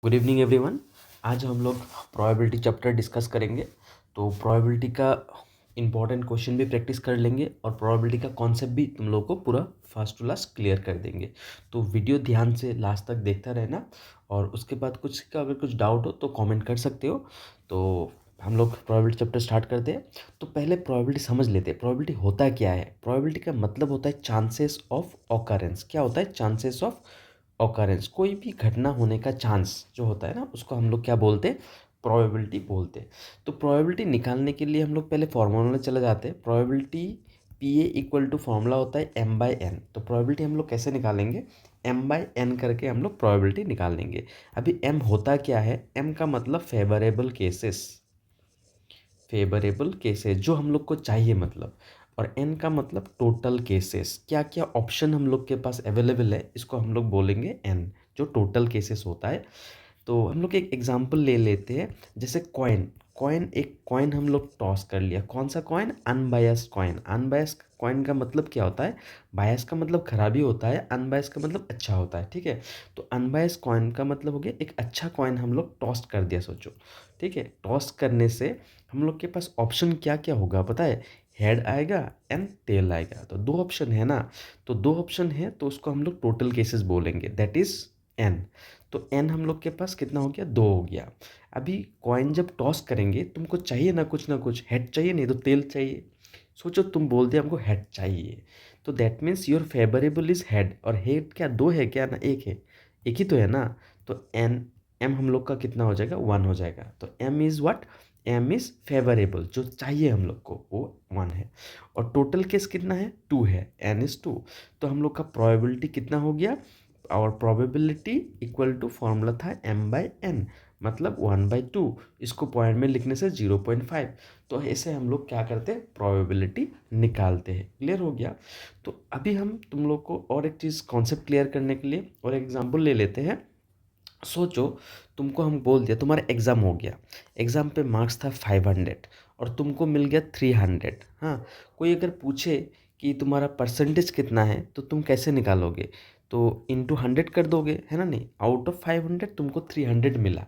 Good evening everyone. आज हम लोग प्रोबेबिलिटी चैप्टर डिस्कस करेंगे। तो प्रोबेबिलिटी का इम्पॉर्टेंट क्वेश्चन भी प्रैक्टिस कर लेंगे और प्रोबेबिलिटी का कॉन्सेप्ट भी तुम लोग को पूरा फर्स्ट टू लास्ट क्लियर कर देंगे। तो वीडियो ध्यान से लास्ट तक देखता रहना और उसके बाद कुछ का अगर कुछ डाउट हो तो कमेंट कर सकते हो। तो हम लोग प्रोबेबिलिटी चैप्टर स्टार्ट करते हैं। तो पहले प्रोबेबिलिटी समझ लेते हैं। प्रोबेबिलिटी होता क्या है? प्रोबेबिलिटी का मतलब होता है चांसेस ऑफ ऑकरेंस। क्या होता है? Chances of occurrence. कोई भी घटना होने का चांस जो होता है ना, उसको हम लोग क्या बोलते हैं? प्रोबेबिलिटी बोलते हैं। तो प्रोबेबिलिटी निकालने के लिए हम लोग पहले फॉर्मूला में चले जाते हैं। Probability P A equal to formula होता है एम बाई एन। तो प्रोबेबिलिटी हम लोग कैसे निकालेंगे? एम बाई एन करके हम लोग प्रोबेबिलिटी निकाल लेंगे। अभी एम होता क्या है? एम का मतलब फेवरेबल केसेस, फेवरेबल केसेस जो हम लोग को चाहिए मतलब। और एन का मतलब टोटल केसेस, क्या क्या ऑप्शन हम लोग के पास अवेलेबल है, इसको हम लोग बोलेंगे एन, जो टोटल केसेस होता है। तो हम लोग एक एग्जांपल ले लेते हैं। जैसे कॉइन, एक कॉइन हम लोग टॉस कर लिया। कौन सा coin? Unbiased coin. Unbiased coin का मतलब क्या होता है? बायस का मतलब खराबी होता है, अनबायस्ड का मतलब अच्छा होता है। ठीक है, तो अनबायस्ड कॉइन का मतलब हो गया एक अच्छा कॉइन हम लोग टॉस कर दिया, सोचो। ठीक है, टॉस करने से हम लोग के पास ऑप्शन क्या क्या होगा पता है? हेड आएगा एंड टेल आएगा। तो दो ऑप्शन है ना, तो दो ऑप्शन है तो उसको हम लोग टोटल केसेस बोलेंगे, दैट इज एन। तो एन हम लोग के पास कितना हो गया? दो हो गया। अभी कॉइन जब टॉस करेंगे तुमको चाहिए ना कुछ, हेड चाहिए नहीं तो टेल चाहिए। सोचो तुम बोल दिया हमको हेड चाहिए, तो that means your favourable is head. और हेड क्या दो है क्या? ना एक है, एक ही तो है ना। तो एन, एम हम लोग का कितना हो जाएगा? वन हो जाएगा। तो m is what? M is favourable, जो चाहिए हम लोग को वो वन है। और टोटल केस कितना है? टू है, एन इज़ टू। तो हम लोग का प्रोबेबिलिटी कितना हो गया? और प्रोबेबिलिटी इक्वल टू फॉर्मूला था एम बाई एन, मतलब 1/2। इसको पॉइंट में लिखने से 0.5। तो ऐसे हम लोग क्या करते हैं? प्रोबेबिलिटी निकालते हैं। क्लियर हो गया? तो अभी हम तुम लोग को और एक चीज़ कॉन्सेप्ट क्लियर करने के लिए और एग्जाम्पल ले लेते हैं। सोचो तुमको हम बोल दिया तुम्हारा एग्ज़ाम हो गया, एग्ज़ाम पे मार्क्स था 500 और तुमको मिल गया 300। हाँ, कोई अगर पूछे कि तुम्हारा परसेंटेज कितना है तो तुम कैसे निकालोगे? तो इंटू 100 कर दोगे, है ना? नहीं, आउट ऑफ 500 तुमको 300 मिला।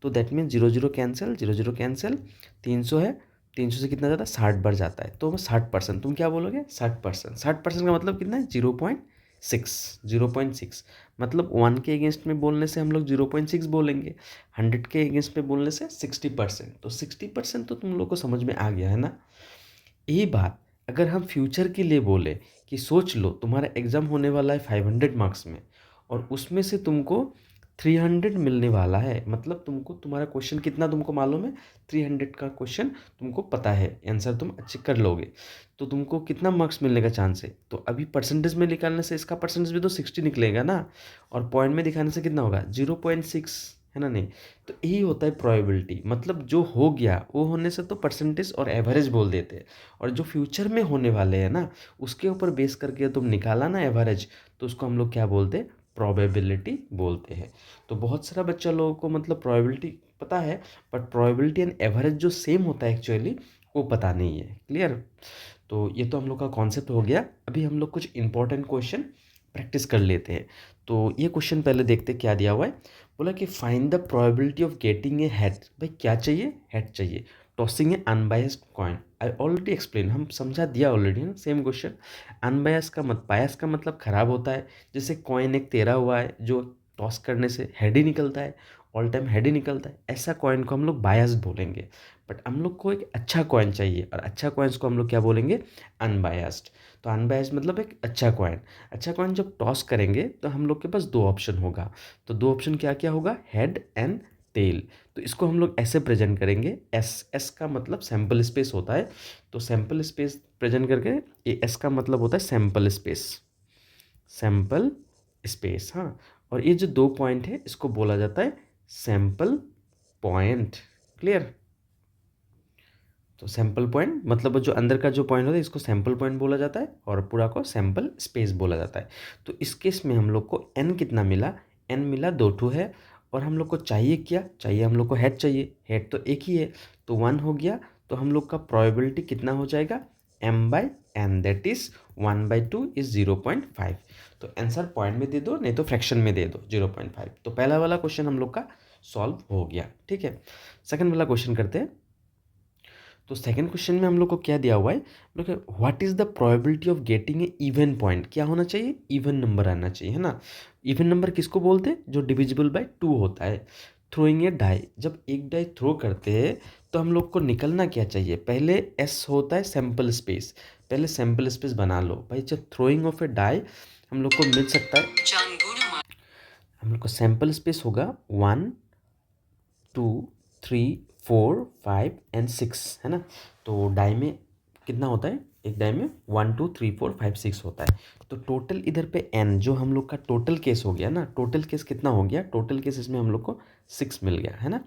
तो that means zero zero cancel, zero zero cancel. 300 है, 300 से कितना ज़्यादा? 60 बढ़ जाता है। तो 60%, तुम क्या बोलोगे? 60%। 60% का मतलब कितना है? 0.6, 0.6। मतलब 1 के अगेंस्ट में बोलने से हम लोग 0.6 बोलेंगे, 100 के अगेंस्ट में बोलने से 60%। तो 60% तो तुम लोग को समझ में आ गया है ना? यही बात अगर हम फ्यूचर के लिए बोले कि सोच लो तुम्हारा एग्ज़ाम होने वाला है 500 मार्क्स में और उसमें से तुमको 300 मिलने वाला है, मतलब तुमको तुम्हारा क्वेश्चन कितना तुमको मालूम है? 300 का क्वेश्चन तुमको पता है, आंसर तुम अच्छे कर लोगे। तो तुमको कितना मार्क्स मिलने का चांस है? तो अभी परसेंटेज में निकालने से इसका परसेंटेज भी तो 60 निकलेगा ना, और पॉइंट में दिखाने से कितना होगा? 0.6, है ना? नहीं, तो यही होता है प्रोबेबिलिटी। मतलब जो हो गया वो होने से तो परसेंटेज और एवरेज बोल देते हैं, और जो फ्यूचर में होने वाले हैं ना उसके ऊपर बेस करके तुम निकाला ना एवरेज, तो उसको हम लोग क्या बोलते हैं? प्रोबेबिलिटी बोलते हैं। तो बहुत सारा बच्चा लोगों को मतलब प्रोबेबिलिटी पता है, बट प्रोबेबिलिटी एंड एवरेज जो सेम होता है एक्चुअली वो पता नहीं है। क्लियर? तो ये तो हम लोग का कॉन्सेप्ट हो गया। अभी हम लोग कुछ इंपॉर्टेंट क्वेश्चन प्रैक्टिस कर लेते हैं। तो ये क्वेश्चन पहले देखते क्या दिया हुआ है। बोला कि find the probability of getting a head. भाई क्या चाहिए? हेड चाहिए। Tossing a unbiased coin. I already explain, हम समझा दिया ऑलरेडी ना, सेम क्वेश्चन। अनबायस का मत, बायस का मतलब खराब होता है। जैसे कॉइन एक तेरा हुआ है जो टॉस करने से हेड ही निकलता है, ऑल टाइम हेड ही निकलता है, ऐसा कॉइन को हम लोग बायस्ड बोलेंगे। बट हम लोग को एक अच्छा कॉइन चाहिए, और अच्छा कॉइन्स को हम लोग क्या बोलेंगे? अनबायस्ड। तो अनबायस्ड मतलब एक अच्छा कॉइन। अच्छा कॉइन जब टॉस करेंगे तो हम लोग के पास दो ऑप्शन होगा। तो दो ऑप्शन क्या क्या होगा? Head and tail. तो इसको हम लोग ऐसे प्रेजेंट करेंगे, एस, एस का मतलब सैंपल स्पेस होता है। तो सैंपल स्पेस प्रेजेंट करके, ये एस का मतलब होता है सैंपल स्पेस, सैंपल स्पेस। हाँ, और ये जो दो पॉइंट है इसको बोला जाता है सैंपल पॉइंट। क्लियर? तो सैंपल पॉइंट मतलब जो अंदर का जो पॉइंट होता है इसको सैंपल पॉइंट बोला जाता है, और पूरा को सैंपल स्पेस बोला जाता है। तो इस केस में हम लोग को एन कितना मिला? एन मिला दो ठो है। और हम लोग को चाहिए क्या चाहिए? हम लोग को हेड चाहिए, हेड तो एक ही है, तो वन हो गया। तो हम लोग का प्रोबेबिलिटी कितना हो जाएगा? M by n, that is 1/2 is 0.5। तो आंसर पॉइंट में दे दो, नहीं तो फ्रैक्शन में दे दो 0.5। तो पहला वाला क्वेश्चन हम लोग का सॉल्व हो गया। ठीक है, सेकंड वाला क्वेश्चन करते हैं। तो सेकंड क्वेश्चन में हम लोग को क्या दिया हुआ है, what is the probability of getting A even point. क्या होना चाहिए, इवन नंबर आना चाहिए, है ना। इवन नंबर किसको बोलते हैं, जो डिविजिबल बाय 2 होता है। थ्रोइंग ए डाई, जब एक डाई थ्रो करते हैं तो हम लोग को निकलना क्या चाहिए, पहले एस होता है सैम्पल स्पेस, पहले सैम्पल स्पेस बना लो भाई। जब थ्रोइंग ऑफ ए डाई हम लोग को मिल सकता है, हम लोग को सैम्पल स्पेस होगा 1 2 3 4 5 एंड 6, है ना। तो डाई में कितना होता है, एक डाई में 1 2 3 4 5 6 होता है। तो टोटल इधर पे एन, जो हम लोग का टोटल केस हो गया ना, टोटल केस कितना हो गया, टोटल केस इसमें हम लोग को 6 मिल गया, है ना।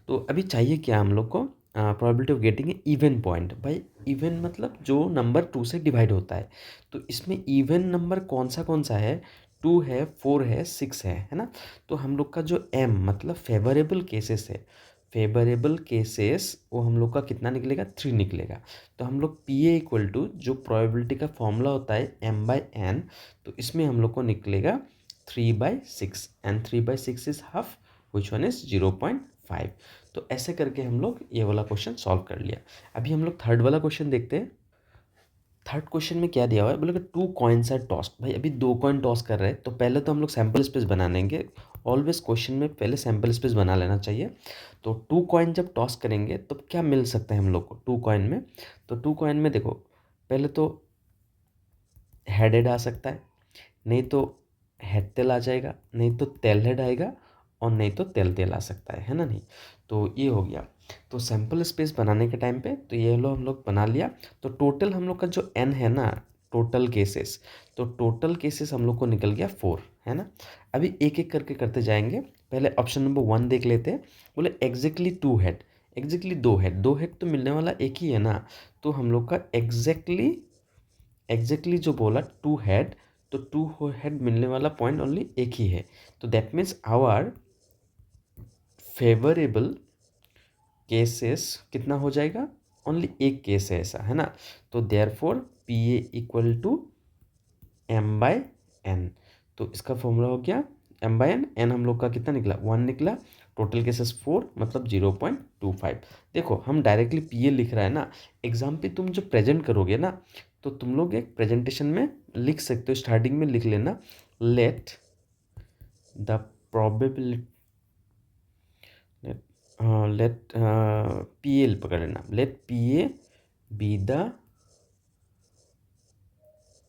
तो अभी चाहिए क्या हम लोग को, probability of getting A even point. भाई इवन मतलब जो नंबर 2 से डिवाइड होता है। तो इसमें इवन नंबर कौन सा है, 2 है, 4 है, 6 है ना। तो हम लोग का जो एम मतलब फेवरेबल केसेस है, फेवरेबल केसेस वो हम लोग का कितना निकलेगा, 3 निकलेगा। तो हम लोग पी ए इक्वल टू जो प्रोबेबिलिटी का फॉर्मूला होता है एम बाई एन, तो इसमें हम लोग को निकलेगा 3/6 and 3/6 is half, which one is 0.5। तो ऐसे करके हम लोग ये वाला क्वेश्चन सॉल्व कर लिया। अभी हम लोग थर्ड वाला क्वेश्चन देखते हैं। थर्ड क्वेश्चन में क्या दिया हुआ है, बोले कि 2 कॉइन्स आर टॉस्ड। भाई अभी 2 कॉइन टॉस कर रहे हैं, तो पहले तो हम लोग सैम्पल स्पेस बना लेंगे। ऑलवेज क्वेश्चन में पहले सैम्पल स्पेस बना लेना चाहिए। तो 2 कॉइन जब टॉस करेंगे तो क्या मिल सकता है हम लोग को 2 कॉइन में। तो 2 कॉइन में देखो, पहले तो हेडेड आ सकता है, नहीं तो हेड टेल आ जाएगा, नहीं तो टेल हेड आएगा, और नहीं तो टेल टेल आ सकता है ना। नहीं, तो ये हो गया। तो सैम्पल स्पेस बनाने के टाइम पे तो ये लो हम लोग बना लिया। तो टोटल हम लोग का जो एन है ना, टोटल केसेस, तो टोटल केसेस हम लोग को निकल गया 4, है ना। अभी एक एक करके करते जाएंगे। पहले ऑप्शन नंबर 1 देख लेते हैं। बोले exactly 2 head, exactly 2 head, 2 head तो मिलने वाला एक ही है ना। तो हम लोग का एग्जैक्टली जो बोला 2 हेड, तो 2 हेड मिलने वाला पॉइंट ओनली एक ही है। तो that means our favourable cases कितना हो जाएगा, ओनली एक केस है ऐसा, है ना। तो therefore P A equal to m by n. तो इसका फॉर्मूला हो गया एम बाय एन। एन हम लोग का कितना निकला, 1 निकला। टोटल केसेस 4 मतलब 0.25। देखो हम डायरेक्टली पी ए लिख रहा है ना। एग्जाम पे तुम जो प्रेजेंट करोगे ना, तो तुम लोग एक प्रेजेंटेशन में लिख सकते हो, स्टार्टिंग में लिख लेना, let the probability, let P L पकड़ लेना, let P A B the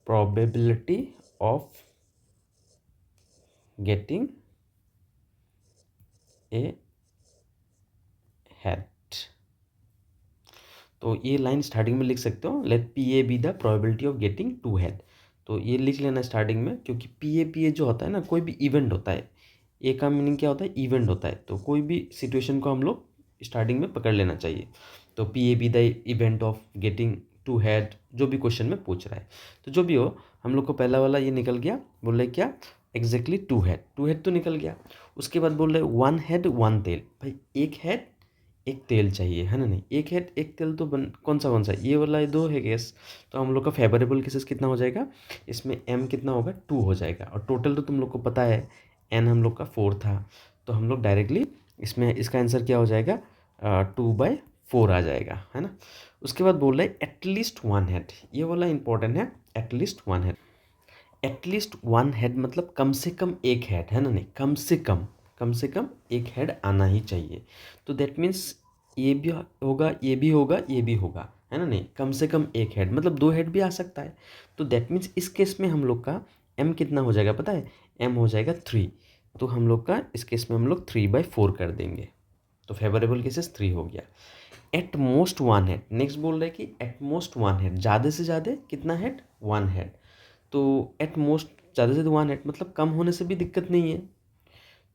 probability of getting a head. तो ये लाइन स्टार्टिंग में लिख सकते हो, let P A B the probability of getting 2 head. तो ये लिख लेना स्टार्टिंग में, क्योंकि पी ए जो होता है ना, कोई भी इवेंट होता है, ए का मीनिंग क्या होता है, इवेंट होता है। तो कोई भी सिचुएशन को हम लोग स्टार्टिंग में पकड़ लेना चाहिए। तो P A B the event of getting 2 head, जो भी क्वेश्चन में पूछ रहा है। तो जो भी हो, हम लोग को पहला वाला ये निकल गया। बोल रहे क्या, एग्जैक्टली 2 हेड, 2 हेड तो निकल गया। उसके बाद बोल रहे 1 हेड 1 टेल। भाई एक हेड एक तेल चाहिए, है ना। नहीं, एक हेड एक तेल तो कौन सा है, ये वाला है, 2 है केस। तो हम लोग का फेवरेबल केसेस कितना हो जाएगा, इसमें एम कितना होगा, 2 हो जाएगा। और टोटल तो तुम लोग को पता है एन हम लोग का 4 था। तो हम लोग डायरेक्टली इसमें इसका आंसर क्या हो जाएगा, 2/4 आ जाएगा, है ना। उसके बाद बोल रहे एटलीस्ट 1 हेड, ये वाला इंपॉर्टेंट है, एटलीस्ट 1 हेड। एटलीस्ट 1 हेड मतलब कम से कम एक हेड, है ना। नहीं, कम से कम एक हेड आना ही चाहिए। तो दैट मीन्स ये भी होगा, ये भी होगा, ये भी होगा, है ना। नहीं, कम से कम एक हेड मतलब 2 हेड भी आ सकता है। तो दैट मीन्स इस केस में हम लोग का एम कितना हो जाएगा पता है, एम हो जाएगा 3। तो हम लोग का इस केस में हम लोग 3/4 कर देंगे। तो फेवरेबल केसेस 3 हो गया। एट मोस्ट 1 हेड, नेक्स्ट बोल रहे हैं कि एट मोस्ट 1 हेड, ज़्यादा से ज़्यादा कितना हेड, 1 हेड। तो एट मोस्ट ज़्यादा से ज़्यादा 1 हेड मतलब कम होने से भी दिक्कत नहीं है।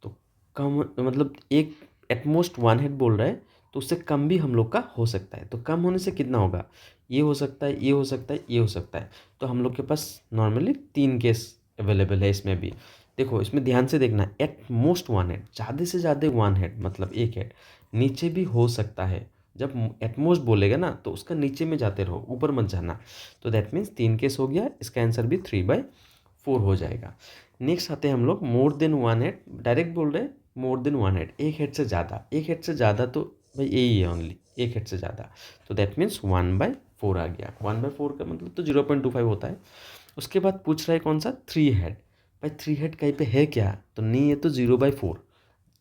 तो कम मतलब एक एटमोस्ट 1 हेड बोल रहा है, तो उससे कम भी हम लोग का हो सकता है। तो कम होने से कितना होगा, ये हो सकता है, ये हो सकता है, ये हो सकता है। तो हम लोग के पास नॉर्मली 3 केस अवेलेबल है इसमें भी। देखो इसमें ध्यान से देखना, एट मोस्ट 1 हेड, ज़्यादा से ज़्यादा 1 हेड मतलब एक हेड, नीचे भी हो सकता है। जब एटमोस्ट बोलेगा ना, तो उसका नीचे में जाते रहो, ऊपर मत जाना। तो दैट मीन्स 3 केस हो गया, इसका आंसर भी 3/4 हो जाएगा। नेक्स्ट आते हैं हम लोग मोर देन 1 हेड। डायरेक्ट बोल रहे मोर देन वन हेड, एक हेड से ज़्यादा, एक हेड से ज़्यादा तो भाई यही है ओनली, एक हेड से ज़्यादा, तो दैट मीन्स 1/4 आ गया। 1/4 का मतलब तो 0.25 होता है। उसके बाद पूछ रहा है कौन सा, 3 हेड। भाई 3 हेड कहीं पे है क्या, तो नहीं है, तो 0/4,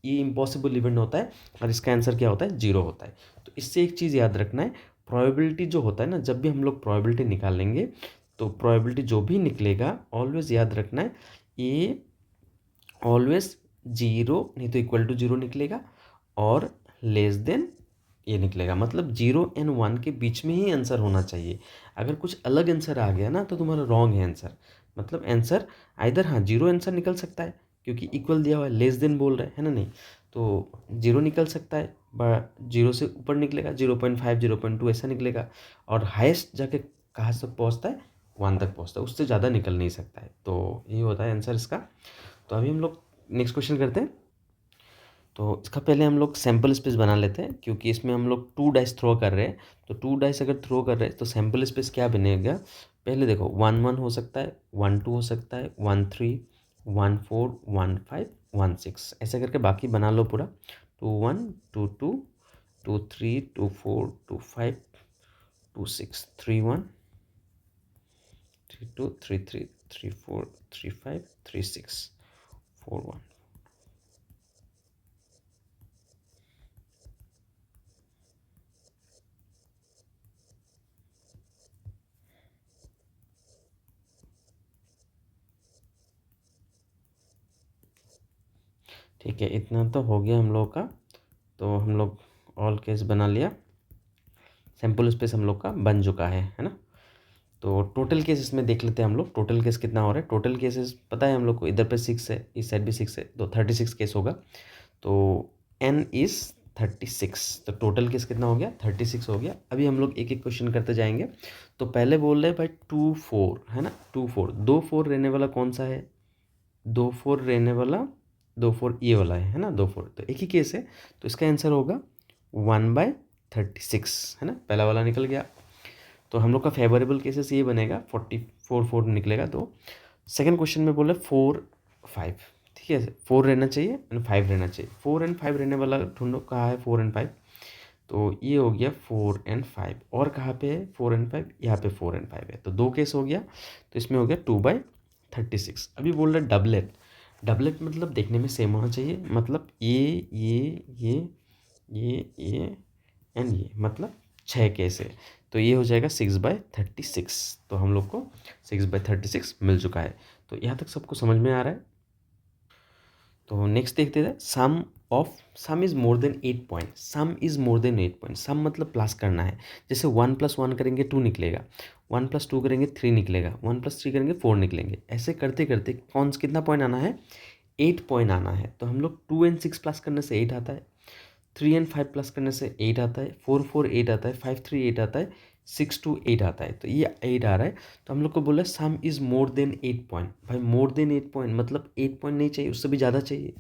ये इम्पॉसिबल इवेंट होता है और इसका आंसर क्या होता है, 0 होता है। तो इससे एक चीज़ याद रखना है, प्रोबेबिलिटी जो होता है ना, जब भी हम लोग प्रोबेबिलिटी निकालेंगे तो प्रोबेबिलिटी जो भी निकलेगा ऑलवेज याद रखना है, ये ऑलवेज 0 नहीं तो इक्वल टू 0 निकलेगा और लेस देन ये निकलेगा, मतलब 0 एंड 1 के बीच में ही आंसर होना चाहिए। अगर कुछ अलग आंसर आ गया ना तो तुम्हारा रॉन्ग है आंसर, मतलब आंसर आइदर, हाँ 0 आंसर निकल सकता है क्योंकि इक्वल दिया हुआ है, लेस देन बोल रहे हैं, है ना, नहीं तो 0 निकल सकता है, बट 0 से ऊपर निकलेगा, 0.5 0.2 ऐसा निकलेगा, और हाईएस्ट जाके कहाँ तक पहुँचता है, 1 तक पहुँचता है, उससे ज़्यादा निकल नहीं सकता है। तो ये होता है आंसर इसका। तो अभी हम लोग नेक्स्ट क्वेश्चन करते हैं। तो इसका पहले हम लोग सैम्पल स्पेस बना लेते हैं, क्योंकि इसमें हम लोग 2 डाइस थ्रो कर रहे हैं। तो 2 डाइस अगर थ्रो कर रहे हैं तो सैम्पल स्पेस क्या बनेगा, पहले देखो 1 1 हो सकता है, 1 2 हो सकता है, 1 3 1 4 1 5 1 6, ऐसे करके बाकी बना लो पूरा। 2 1 2 2 2 3 2 4 2 5 2 6 3 1 3 2 3 3 3 4 3 5 3 6 4 1। ठीक है, इतना तो हो गया हम लोग का। तो हम लोग ऑल केस बना लिया, सैम्पल स्पेस हम लोग का बन चुका है ना। तो टोटल केस इसमें देख लेते हैं हम लोग, टोटल केस कितना हो रहा है। टोटल केसेस पता है हम लोग को, इधर पे 6 है, इस साइड भी 6 है, तो 36 केस होगा। तो n इज़ 36, तो टोटल केस कितना हो गया, 36 हो गया। अभी हम लोग एक एक क्वेश्चन करते जाएंगे। तो पहले बोल रहे हैं भाई 2 4 है ना, 2 4, 2 4 रहने वाला कौन सा है, 2 4 रहने वाला, 2 4 ये वाला है ना, 2 4 तो एक ही केस है, तो इसका आंसर होगा 1/36 है ना, पहला वाला निकल गया। तो हम लोग का फेवरेबल केसेस ये बनेगा, 44 निकलेगा। तो सेकंड क्वेश्चन में बोले 4 5, ठीक है, 4 रहना चाहिए एंड 5 रहना चाहिए, 4 एंड 5 रहने वाला ढूंढो कहाँ है, 4 एंड 5, तो ये हो गया 4 एंड 5, और कहाँ पे है 4 एंड 5, यहाँ पे 4 एंड 5 है, तो दो केस हो गया। तो इसमें हो गया 2/36। अभी बोल रहे डबलेट, डबलेट मतलब देखने में सेम होना चाहिए, मतलब ये एंड ये, मतलब 6 केस है, तो ये हो जाएगा 6/36। तो हम लोग को 6/36 मिल चुका है। तो यहाँ तक सबको समझ में आ रहा है। तो नेक्स्ट देखते हैं, sum is more than 8 point, sum is more than 8 point, sum मतलब प्लस करना है। जैसे 1 + 1 करेंगे 2 निकलेगा, 1 + 2 करेंगे 3 निकलेगा, 1 + 3 करेंगे 4 निकलेंगे, ऐसे करते करते कौन कितना पॉइंट आना है, 8 पॉइंट आना है। तो हम लोग 2 एंड 6 प्लस करने से 8 आता है, 3 एंड 5 प्लस करने से 8 आता है, 4 4 8 आता है, 5 3 8 आता है, 6 2 8 आता है, तो ये 8 आ रहा है। तो हम लोग को बोला सम इज़ मोर देन 8 पॉइंट, भाई मोर देन 8 पॉइंट मतलब 8 पॉइंट नहीं चाहिए, उससे भी ज़्यादा चाहिए।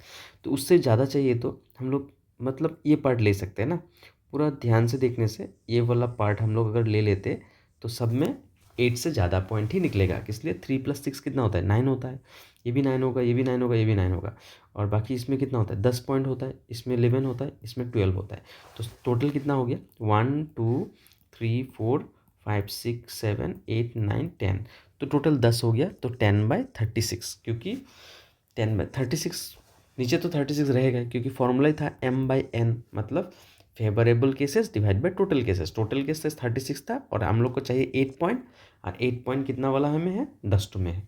तो उससे ज़्यादा चाहिए तो हम लोग मतलब ये पार्ट ले सकते हैं ना, पूरा ध्यान से देखने से ये वाला पार्ट हम लोग अगर ले लेते तो सब में 8 से ज़्यादा पॉइंट ही निकलेगा। किस लिए, 3 + 6 कितना होता है, 9 होता है, ये भी 9 होगा, ये भी 9 होगा, ये भी 9 होगा, और बाकी इसमें कितना होता है, 10 पॉइंट होता है, इसमें 11 होता है, इसमें 12 होता है। तो टोटल कितना हो गया, 1 2 3 4 5 6 7 8 9 10, तो टोटल 10 हो गया। तो 10/36, क्योंकि 10/36, नीचे तो 36 रहेगा क्योंकि फॉर्मूला ही था m/n, मतलब favourable cases divide by total cases, total cases 36 था और हम लोग को चाहिए 8 पॉइंट, और 8 पॉइंट कितना वाला हमें है, 10 में है।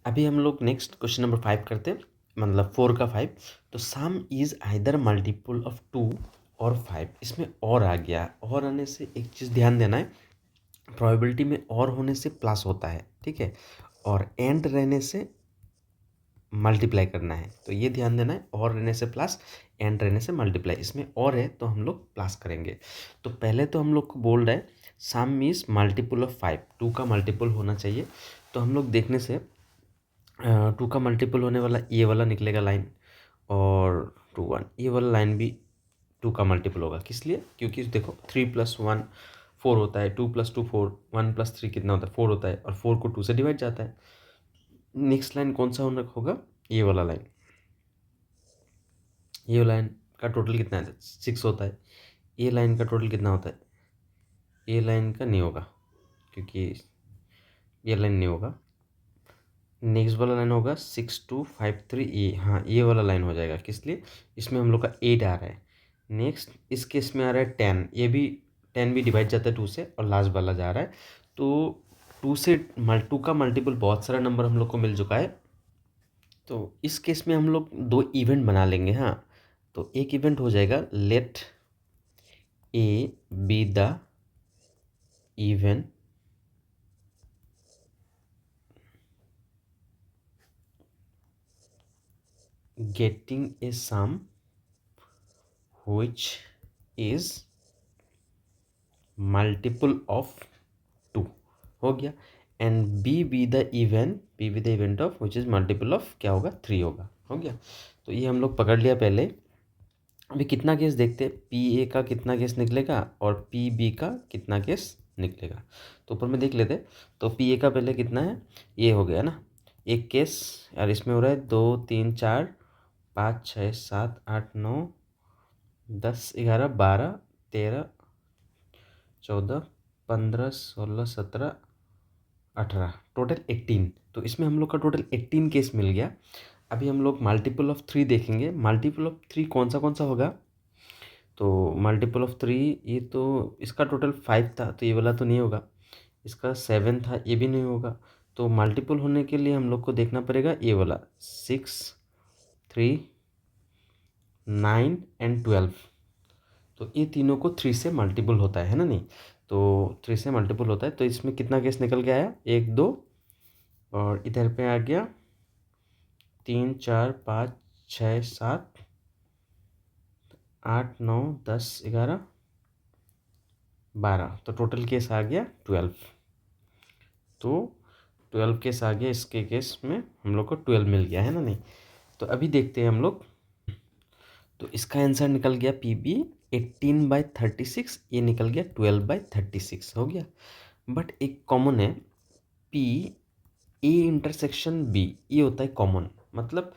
अभी हम लोग नेक्स्ट क्वेश्चन नंबर 5 करते हैं, मतलब 4 का 5। तो सम इज़ आइदर मल्टीपल ऑफ 2 और 5, इसमें और आ गया, और आने से एक चीज़ ध्यान देना है, प्रोबेबिलिटी में और होने से प्लस होता है, ठीक है, और एंड रहने से मल्टीप्लाई करना है, तो ये ध्यान देना है, और रहने से प्लस, एंड रहने से मल्टीप्लाई, इसमें और है तो हम लोग प्लस करेंगे। तो पहले तो हम लोग को बोल रहे हैं सम इज़ मल्टीपल ऑफ 5, 2 का मल्टीपल होना चाहिए। तो हम लोग देखने से 2 का मल्टीपल होने वाला ये वाला निकलेगा लाइन, और 2 1 ये वाला लाइन भी 2 का मल्टीपल होगा। किस लिए, क्योंकि देखो 3 + 1 4 होता है, 2 + 2 4, 1 + 3 कितना होता है, 4 होता है, और 4 को 2 से डिवाइड जाता है। नेक्स्ट लाइन कौन सा होगा, ये वाला लाइन। ये लाइन का टोटल कितना है, 6 होता है। ए लाइन का टोटल कितना होता है, ए लाइन का नहीं होगा क्योंकि ये लाइन नहीं होगा। नेक्स्ट वाला लाइन होगा 6253 ए, हाँ ये वाला लाइन हो जाएगा। किस लिए, इसमें हम लोग का 8 आ रहा है। नेक्स्ट इस केस में आ रहा है 10, ये भी 10 भी डिवाइड जाता है 2 से, और लास्ट वाला जा रहा है। तो 2 से 2 का मल्टीपल बहुत सारा नंबर हम लोग को मिल चुका है। तो इस केस में हम लोग 2 इवेंट बना लेंगे। हाँ, तो एक इवेंट हो जाएगा let A B the event getting a sum which is multiple of 2 हो गया। And B the event of which is multiple of क्या होगा, 3 होगा। हो गया, तो ये हम लोग पकड़ लिया पहले। अभी कितना केस देखते हैं, पी ए का कितना केस निकलेगा और पी बी का कितना केस निकलेगा। तो ऊपर में देख लेते। तो पी ए का पहले कितना है, ये हो गया ना एक केस, यार इसमें हो रहा है 2 3 4 5 6 7 8 9 10 11 12 13 14 15 16 17 18, टोटल 18। तो इसमें हम लोग का टोटल 18 केस मिल गया। अभी हम लोग मल्टीपल ऑफ 3 देखेंगे। मल्टीपल ऑफ 3 कौन सा होगा, तो मल्टीपल ऑफ 3, ये तो इसका टोटल 5 था तो ये वाला तो नहीं होगा। इसका 7 था, ये भी नहीं होगा। तो मल्टीपल होने के लिए हम लोग को देखना पड़ेगा ये वाला 6 3 9 एंड 12। तो ये तीनों को 3 से मल्टीपल होता है ना, नहीं तो 3 से मल्टीपल होता है। तो इसमें कितना केस निकल के आया, 1 2, और इधर पे आ गया 3 4 5 6 7 8 9 10 11 12। तो टोटल केस आ गया 12। तो 12 केस आ गया, इसके केस में हम लोग को 12 मिल गया है ना, नहीं। तो अभी देखते हैं हम लोग। तो इसका आंसर निकल गया पी बी 18/36, ये निकल गया 12/36 हो गया। बट एक कॉमन है पी ए इंटरसेक्शन बी, ये होता है कॉमन। मतलब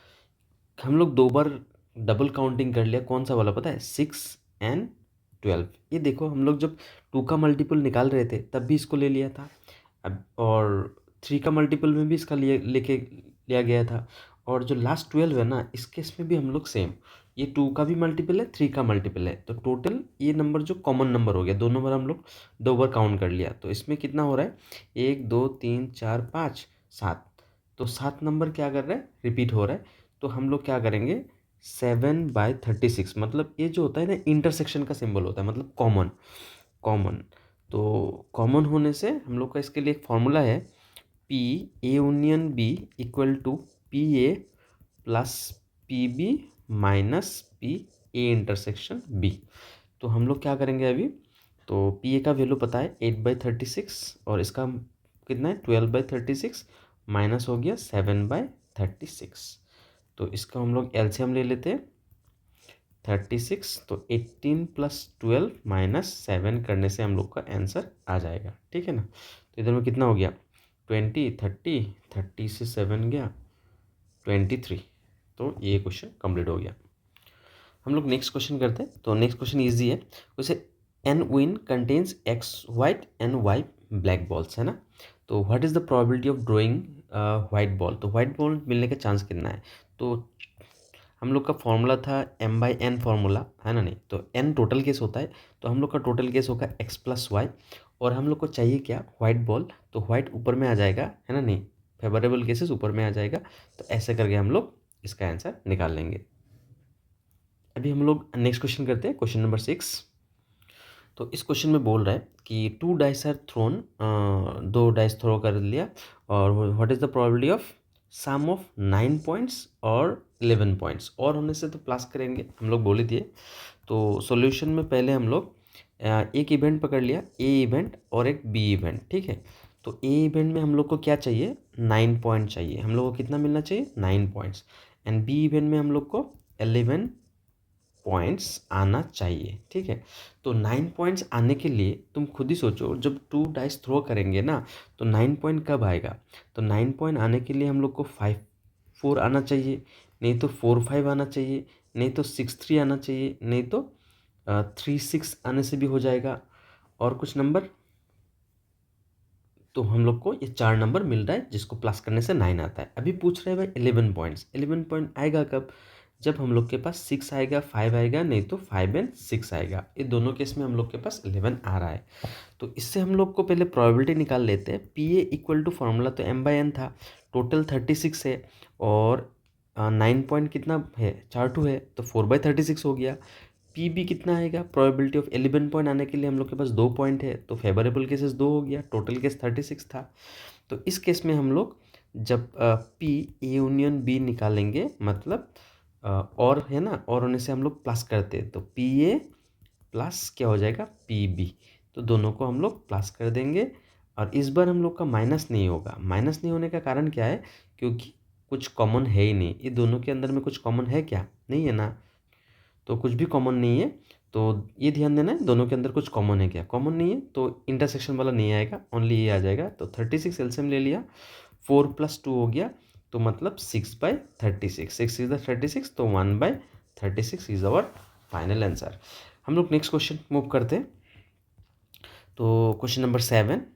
हम लोग 2 बार डबल काउंटिंग कर लिया, कौन सा वाला पता है, 6 एंड 12। ये देखो हम लोग जब 2 का मल्टीपल निकाल रहे थे तब भी इसको ले लिया था, अब और 3 का मल्टीपल में भी इसका लेके लिया गया था। और जो लास्ट 12 है ना, इस केस में भी हम लोग सेम, ये 2 का भी मल्टीपल है 3 का मल्टीपल है। तो टोटल ये नंबर जो कॉमन नंबर हो गया, दो नंबर हम लोग 2 बार काउंट कर लिया। तो इसमें कितना हो रहा है, 1 2 3 4 5 7। तो 7 नंबर क्या कर रहा है, रिपीट हो रहा है। तो हम लोग क्या करेंगे, 7/36, मतलब ये जो होता है ना इंटरसेक्शन का सिंबल होता है, मतलब कॉमन कॉमन। तो कॉमन होने से हम लोग का इसके लिए एक फॉर्मूला है, P A union B equal to P A plus P B minus P A intersection B. तो हम लोग क्या करेंगे अभी, तो पी ए का वैल्यू पता है 8/36, और इसका कितना है 12/36, माइनस हो गया 7/36। तो इसका हम लोग एलसीएम ले लेते हैं 36। तो 18 + 12 - 7 करने से हम लोग का आंसर आ जाएगा, ठीक है ना। तो इधर में कितना हो गया, 20 30, 30 से 7 गया 23। तो ये क्वेश्चन कंप्लीट हो गया। हम लोग नेक्स्ट क्वेश्चन करते हैं। तो नेक्स्ट क्वेश्चन ईजी है। वैसे an urn contains x white and y black balls, है ना। तो what is the probability of drawing white ball, तो वाइट बॉल मिलने का चांस कितना है। तो हम लोग का फॉर्मूला था m/n फार्मूला, है ना, नहीं तो n टोटल केस होता है। तो हम लोग का टोटल केस होगा x + y, और हम लोग को चाहिए क्या, वाइट बॉल। तो वाइट ऊपर में आ जाएगा, है ना, नहीं फेवरेबल केसेस ऊपर में आ जाएगा। तो ऐसे करके हम लोग इसका आंसर निकाल लेंगे। अभी हम लोग नेक्स्ट क्वेश्चन करते हैं, क्वेश्चन नंबर 6। तो इस क्वेश्चन में बोल रहा है कि 2 dice are thrown, 2 dice throw कर लिया, और what is the probability of sum of 9 points और 11 पॉइंट्स। और होने से तो प्लस करेंगे, हम लोग बोल ही दिए। तो सॉल्यूशन में पहले हम लोग एक इवेंट पकड़ लिया, ए इवेंट और एक बी इवेंट, ठीक है। तो ए इवेंट में हम लोग को क्या चाहिए, 9 पॉइंट चाहिए। हम लोग को कितना मिलना चाहिए, 9 पॉइंट्स। एंड बी इवेंट में हम लोग को 11 पॉइंट्स आना चाहिए, ठीक है। तो 9 पॉइंट्स आने के लिए तुम खुद ही सोचो, जब 2 डाइस थ्रो करेंगे ना, तो 9 पॉइंट कब आएगा। तो 9 पॉइंट आने के लिए हम लोग को 5 4 आना चाहिए, नहीं तो 4 5 आना चाहिए, नहीं तो 6 3 आना चाहिए, नहीं तो 3 6 आने से भी हो जाएगा। और कुछ नंबर, तो हम लोग को ये 4 नंबर मिल रहा है जिसको प्लस करने से 9 आता है। अभी पूछ रहे हैं भाई 11 पॉइंट्स, 11 पॉइंट आएगा कब? जब हम लोग के पास 6 आएगा, 5 आएगा, नहीं तो 5 एंड 6 आएगा। ये दोनों केस में हम लोग के पास 11 आ रहा है। तो इससे हम लोग को पहले प्रोबेबिलिटी निकाल लेते हैं। P A equal to formula तो एम बाई एन था, टोटल 36 है, और 9 पॉइंट कितना है, 4 2 है, तो 4/36 हो गया। पी बी कितना आएगा, प्रोबेबिलिटी ऑफ 11 पॉइंट आने के लिए हम लोग के पास 2 पॉइंट है, तो फेवरेबल केसेस 2 हो गया, टोटल केस 36 था। तो इस केस में हम लोग जब पी ए यूनियन बी निकालेंगे, मतलब और है ना, और होने से हम लोग प्लस करते हैं, तो पी ए प्लस क्या हो जाएगा, पी बी। तो दोनों को हम लोग प्लस कर देंगे, और इस बार हम लोग का माइनस नहीं होगा। माइनस नहीं होने का कारण क्या है, क्योंकि कुछ कॉमन है ही नहीं। ये दोनों के अंदर में कुछ कॉमन है क्या, नहीं है ना, तो कुछ भी कॉमन नहीं है। तो ये ध्यान देना है, दोनों के अंदर कुछ कॉमन है क्या, कॉमन नहीं है, तो इंटरसेक्शन वाला नहीं आएगा, ओनली ये आ जाएगा। तो 36 एलसीएम ले लिया, 4 + 2 हो गया, तो मतलब 6/36, 6 is the 36, तो 1/36 इज अवर फाइनल आंसर। हम लोग नेक्स्ट क्वेश्चन मूव करते हैं। तो क्वेश्चन नंबर 7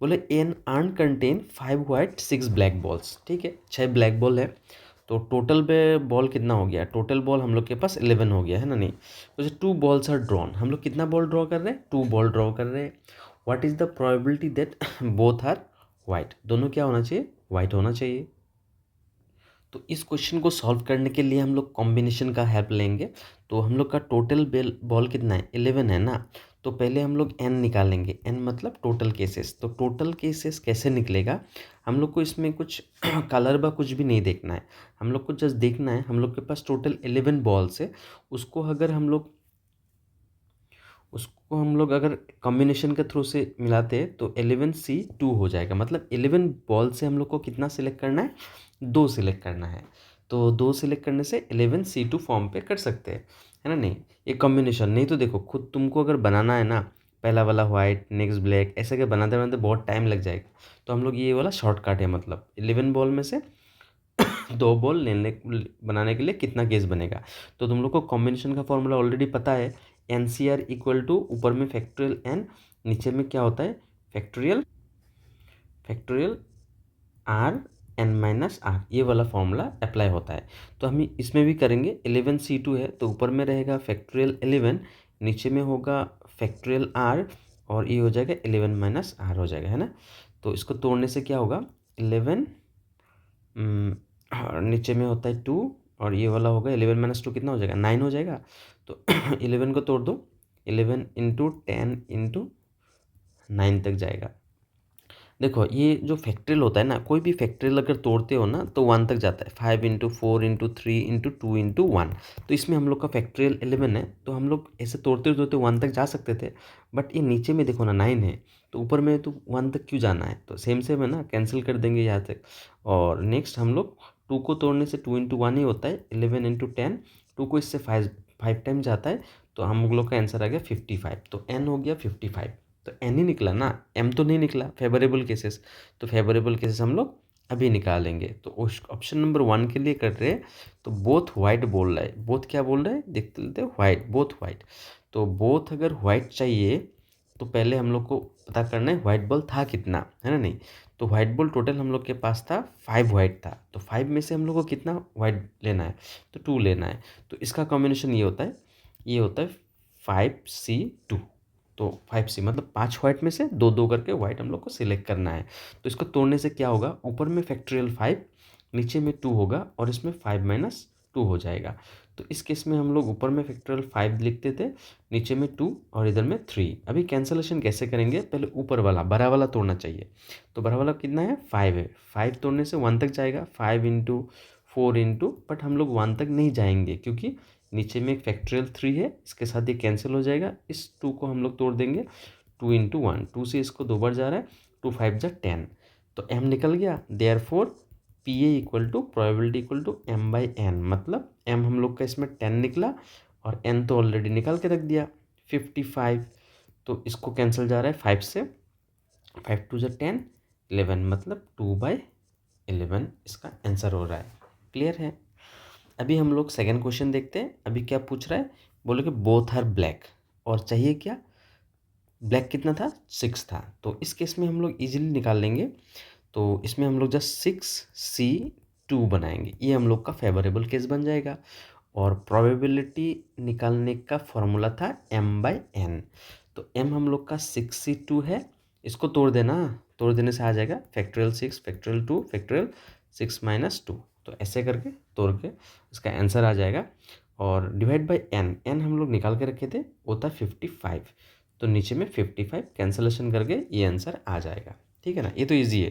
बोले an urn contain 5 white 6 black balls. ठीक है, 6 ब्लैक बॉल है, तो टोटल पे बॉल कितना हो गया, टोटल बॉल हम लोग के पास 11 हो गया है ना, नहीं। तो 2 बॉल्स आर ड्रॉन, हम लोग कितना बॉल ड्रॉ कर रहे हैं, 2 बॉल ड्रॉ कर रहे हैं। What is the probability that both are white, दोनों क्या होना चाहिए, वाइट होना चाहिए। तो इस क्वेश्चन को सॉल्व करने के लिए हम लोग कॉम्बिनेशन का हेल्प लेंगे। तो हम लोग का टोटल बॉल कितना है, 11 है ना। तो पहले हम लोग एन निकालेंगे, एन मतलब टोटल केसेस। तो टोटल केसेस कैसे निकलेगा, हम लोग को इसमें कुछ कलर बा कुछ भी नहीं देखना है। हम लोग को जस्ट देखना है, हम लोग के पास टोटल 11 बॉल्स है, उसको अगर हम लोग अगर कॉम्बिनेशन के थ्रू से मिलाते हैं तो 11C2 हो जाएगा। मतलब 11 बॉल से हम लोग को कितना सिलेक्ट करना है, 2 सिलेक्ट करना है। तो 2 सिलेक्ट करने से 11C2 फॉर्म पे कर सकते हैं, है ना, नहीं। ये कॉम्बिनेशन नहीं तो देखो खुद तुमको अगर बनाना है ना, पहला वाला वाइट नेक्स्ट ब्लैक, ऐसे के बनाते बनाते बहुत टाइम लग जाएगा। तो हम लोग ये वाला शॉर्टकट है, मतलब 11 बॉल में से 2 बॉल लेने बनाने के लिए कितना केस बनेगा। तो तुम लोग को कॉम्बिनेशन का फॉर्मूला ऑलरेडी पता है, n C r equal to ऊपर में फैक्टोरियल एन, नीचे में क्या होता है, factorial factorial r n minus r, ये वाला फॉर्मूला अप्लाई होता है। तो हम इसमें भी करेंगे। 11C2 है तो ऊपर में रहेगा फैक्टोरियल 11, नीचे में होगा फैक्टोरियल आर, और ये हो जाएगा 11 माइनस आर हो जाएगा, है ना। तो इसको तोड़ने से क्या होगा, 11 नीचे में होता है 2, और ये वाला होगा 11 - 2 कितना हो जाएगा, 9 हो जाएगा। तो 11 को तोड़ दो, 11 इंटू 10 इंटू 9 तक जाएगा। देखो ये जो फैक्टरियल होता है ना, कोई भी फैक्टरियल अगर तोड़ते हो ना तो 1 तक जाता है, 5 इंटू 4 इंटू 3 इंटू 2 इंटू 1। तो इसमें हम लोग का फैक्टरियल 11 है, तो हम लोग ऐसे तोड़ते तोड़ते 1 तक जा सकते थे। बट ये नीचे में देखो ना 9 है, तो ऊपर में तो 1 तक क्यों जाना है, तो सेम सेम है ना, कैंसिल कर देंगे यहाँ तक। और नेक्स्ट हम लोग 2 को तोड़ने से 2 इंटू 1 ही होता है, 11 इंटू 10, 2 को इससे 5 टाइम जाता है, तो हम लोग का आंसर आ गया 55। तो एन हो गया 55। तो एन ही निकला ना, एम तो नहीं निकला, फेवरेबल केसेस। तो फेवरेबल केसेस हम लोग अभी निकालेंगे। तो उस ऑप्शन नंबर 1 के लिए कर रहे हैं, तो बोथ वाइट बोल रहा है, बोथ क्या बोल रहा है देखते लेते, वाइट, बोथ वाइट। तो बोथ अगर वाइट चाहिए तो पहले हम लोग को पता करना है वाइट बॉल था कितना, है ना, नहीं। तो वाइट बॉल टोटल हम लोग के पास था 5 वाइट था, तो 5 में से हम लोग को कितना वाइट लेना है, तो 2 लेना है। तो इसका कॉम्बिनेशन ये होता है, ये होता है 5C2। तो 5C मतलब 5 वाइट में से 2 2 करके वाइट हम लोग को सिलेक्ट करना है। तो इसको तोड़ने से क्या होगा, ऊपर में फैक्टोरियल 5, नीचे में 2 होगा, और इसमें 5 - 2 हो जाएगा। तो इस केस में हम लोग ऊपर में फैक्टोरियल 5 लिखते थे, नीचे में 2 और इधर में 3। अभी कैंसलेशन कैसे करेंगे, पहले ऊपर वाला बड़ा वाला तोड़ना चाहिए। तो बड़ा वाला कितना है, 5 है, 5 तोड़ने से 1 तक जाएगा, 5 इंटू 4 इंटू, बट हम लोग 1 तक नहीं जाएंगे क्योंकि नीचे में एक फैक्टोरियल 3 है, इसके साथ ये कैंसिल हो जाएगा। इस 2 को हम लोग तोड़ देंगे, 2 इंटू 1, 2 से इसको 2 बार जा रहा है, 2 5 जा 10। तो m निकल गया, therefore P A equal to probability equal to m by n, मतलब m हम लोग का इसमें 10 निकला, और n तो ऑलरेडी निकाल के रख दिया 55। तो इसको कैंसिल जा रहा है 5 से, 5 2 जा 10, 11 मतलब 2/11 इसका आंसर हो रहा है। क्लियर है। अभी हम लोग सेकंड क्वेश्चन देखते हैं। अभी क्या पूछ रहा है, बोले कि बोथ आर ब्लैक, और चाहिए क्या, ब्लैक कितना था, 6 था। तो इस केस में हम लोग इजीली निकाल लेंगे। तो इसमें हम लोग जस्ट 6C2 बनाएंगे, ये हम लोग का फेवरेबल केस बन जाएगा। और प्रोबेबिलिटी निकालने का फॉर्मूला था m/n। तो m हम लोग का 6C2 है, इसको तोड़ देना, तोड़ देने से आ जाएगा फैक्टोरियल 6 फैक्टोरियल 2 फैक्टोरियल 6 - 2। तो ऐसे करके तोड़ के इसका आंसर आ जाएगा। और डिवाइड बाय n, n हम लोग निकाल के रखे थे, वो था 55। तो नीचे में 55 कैंसलेशन करके ये आंसर आ जाएगा। ठीक है ना, ये तो ईजी है।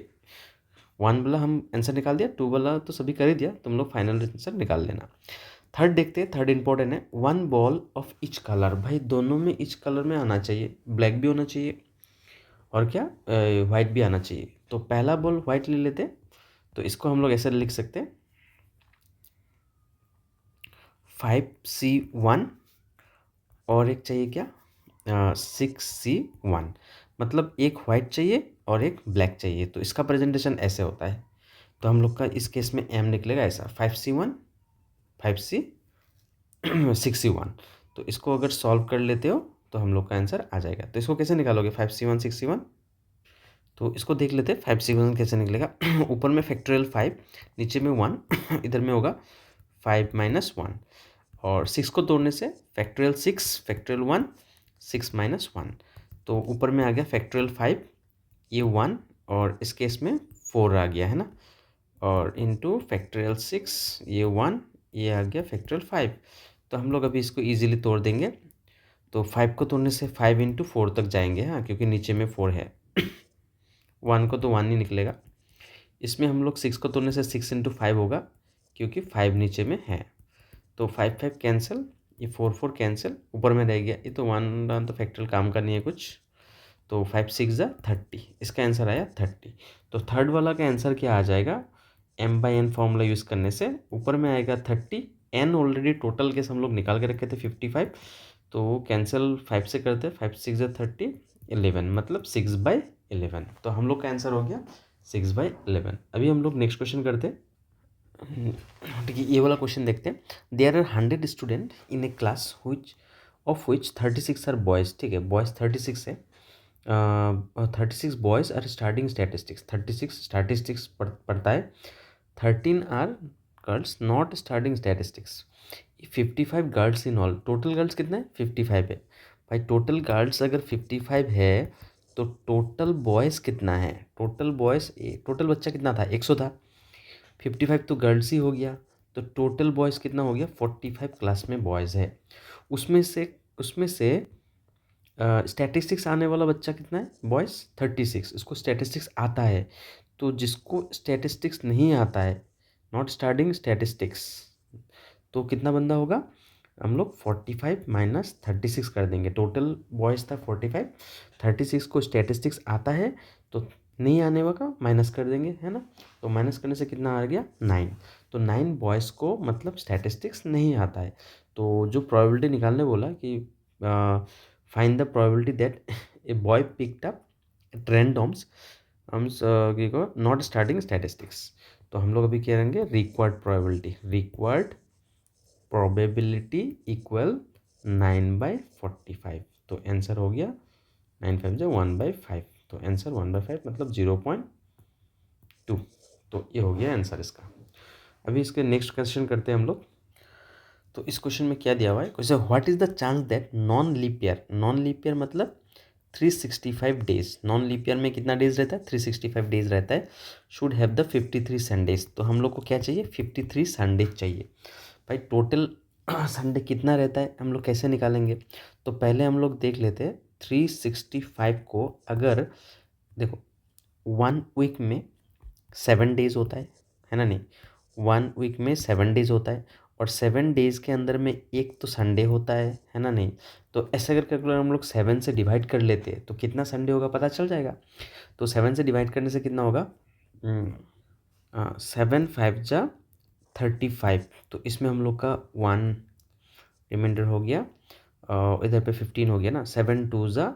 1 वाला हम आंसर निकाल दिया, 2 वाला तो सभी कर ही दिया, तुम लोग फाइनल आंसर निकाल लेना। थर्ड देखते हैं, थर्ड इंपॉर्टेंट है। 1 बॉल ऑफ ईच कलर, भाई दोनों में ईच कलर में आना चाहिए, ब्लैक भी होना चाहिए और क्या वाइट भी आना चाहिए। तो पहला बॉल वाइट ले लेते हैं, तो इसको हम लोग ऐसे लिख सकते हैं 5C1, और एक चाहिए क्या 6C1, मतलब एक वाइट चाहिए और एक ब्लैक चाहिए। तो इसका प्रेजेंटेशन ऐसे होता है। तो हम लोग का इस केस में m निकलेगा ऐसा 5C1 5C 6C1। तो इसको अगर सॉल्व कर लेते हो तो हम लोग का आंसर आ जाएगा। तो इसको कैसे निकालोगे 5C1 6C1, तो इसको देख लेते हैं 5C1 कैसे निकलेगा। ऊपर में फैक्टोरियल 5, नीचे में 1, इधर में होगा 5 - 1, और 6 को तोड़ने से फैक्टोरियल 6 फैक्टोरियल 1 6 - 1। तो ऊपर में आ गया फैक्टोरियल 5, ये 1, और इस केस में 4 आ गया है ना, और इंटू फैक्टोरियल 6, ये 1, ये आ गया फैक्टोरियल 5। तो हम लोग अभी इसको इजीली तोड़ देंगे। तो 5 को तोड़ने से 5 × 4 तक जाएंगे, हाँ, क्योंकि नीचे में 4 है। 1 को तो 1 ही निकलेगा। इसमें हम लोग 6 को तोड़ने से 6 × 5 होगा, क्योंकि 5 नीचे में है। तो 5 5 कैंसिल, ये 4 4 कैंसिल, ऊपर में रह गया ये तो 1 तो फैक्टोरियल काम का नहीं है कुछ। तो 5 6 ज़ा 30, इसका आंसर आया 30। तो थर्ड वाला का आंसर क्या आ जाएगा, m/n फॉर्मूला यूज़ करने से ऊपर में आएगा 30, n ऑलरेडी टोटल केस हम लोग निकाल के रखे थे 55, तो कैंसिल 5 से करते, 5 6 ज़ा 30, 11, मतलब 6/11। तो हम लोग का आंसर हो गया 6/11। अभी हम लोग नेक्स्ट क्वेश्चन करते हैं। ठीक है, ये वाला क्वेश्चन देखते हैं। There are 100 student in a class which 36 are boys. ठीक है, बॉयज़ 36 है। 36 boys are starting statistics, 36 statistics पढ़ता है। 13 are girls not starting statistics, 55 girls in all. Total girls कितना है, 55 है। भाई टोटल गर्ल्स अगर 55 है तो टोटल बॉयज़ कितना है, टोटल बॉयज़, टोटल बच्चा कितना था, 100 था। 55 तो गर्ल्स ही हो गया, तो टोटल बॉयज़ कितना हो गया, 45 क्लास में बॉयज़ है। उसमें से स्टैटिस्टिक्स आने वाला बच्चा कितना है, बॉयज़ 36, इसको स्टैटिस्टिक्स आता है। तो जिसको स्टैटिस्टिक्स नहीं आता है, नॉट स्टार्टिंग स्टैटिस्टिक्स, तो कितना बंदा होगा, हम लोग 45 - 36 कर देंगे। टोटल बॉयज़ था 45, 36 को स्टैटिस्टिक्स आता है, तो नहीं आने वाला माइनस कर देंगे, है ना। तो माइनस करने से कितना आ गया, 9। तो 9 बॉयज़ को मतलब स्टैटिस्टिक्स नहीं आता है। तो जो प्रोबेबिलिटी निकालने बोला कि find the probability that a boy picked up ट्रेंडम्स को नॉट स्टार्टिंग स्टैटिस्टिक्स। तो हम लोग अभी क्या करेंगे, रिक्वायर्ड प्रोबेबिलिटी इक्वल 9/45। तो आंसर हो गया 9 5 जो 1/5। तो आंसर 1/5 मतलब 0.2। तो ये हो गया आंसर इसका। अभी इसके नेक्स्ट क्वेश्चन करते हैं हम लोग। तो इस क्वेश्चन में क्या दिया हुआ है, question what is the chance that non leap year, non leap year मतलब 365 डेज, नॉन लीप ईयर में कितना डेज रहता है, 365 डेज रहता है, शुड हैव द 53 संडेज। तो हम लोग को क्या चाहिए, 53 संडेज चाहिए। भाई टोटल संडे कितना रहता है, हम लोग कैसे निकालेंगे। तो पहले हम लोग देख लेते हैं 365 को, अगर देखो 1 वीक में 7 डेज होता है ना, नहीं, 1 वीक में 7 डेज होता है, और 7 डेज के अंदर में एक तो संडे होता है ना, नहीं। तो ऐसे करके अगर हम लोग 7 से डिवाइड कर लेते हैं तो कितना संडे होगा पता चल जाएगा। तो 7 से डिवाइड करने से कितना होगा, 7 5 जा 35। तो इसमें हम लोग का 1 रिमाइंडर हो गया, इधर पे 15 हो गया ना, 7 2 जा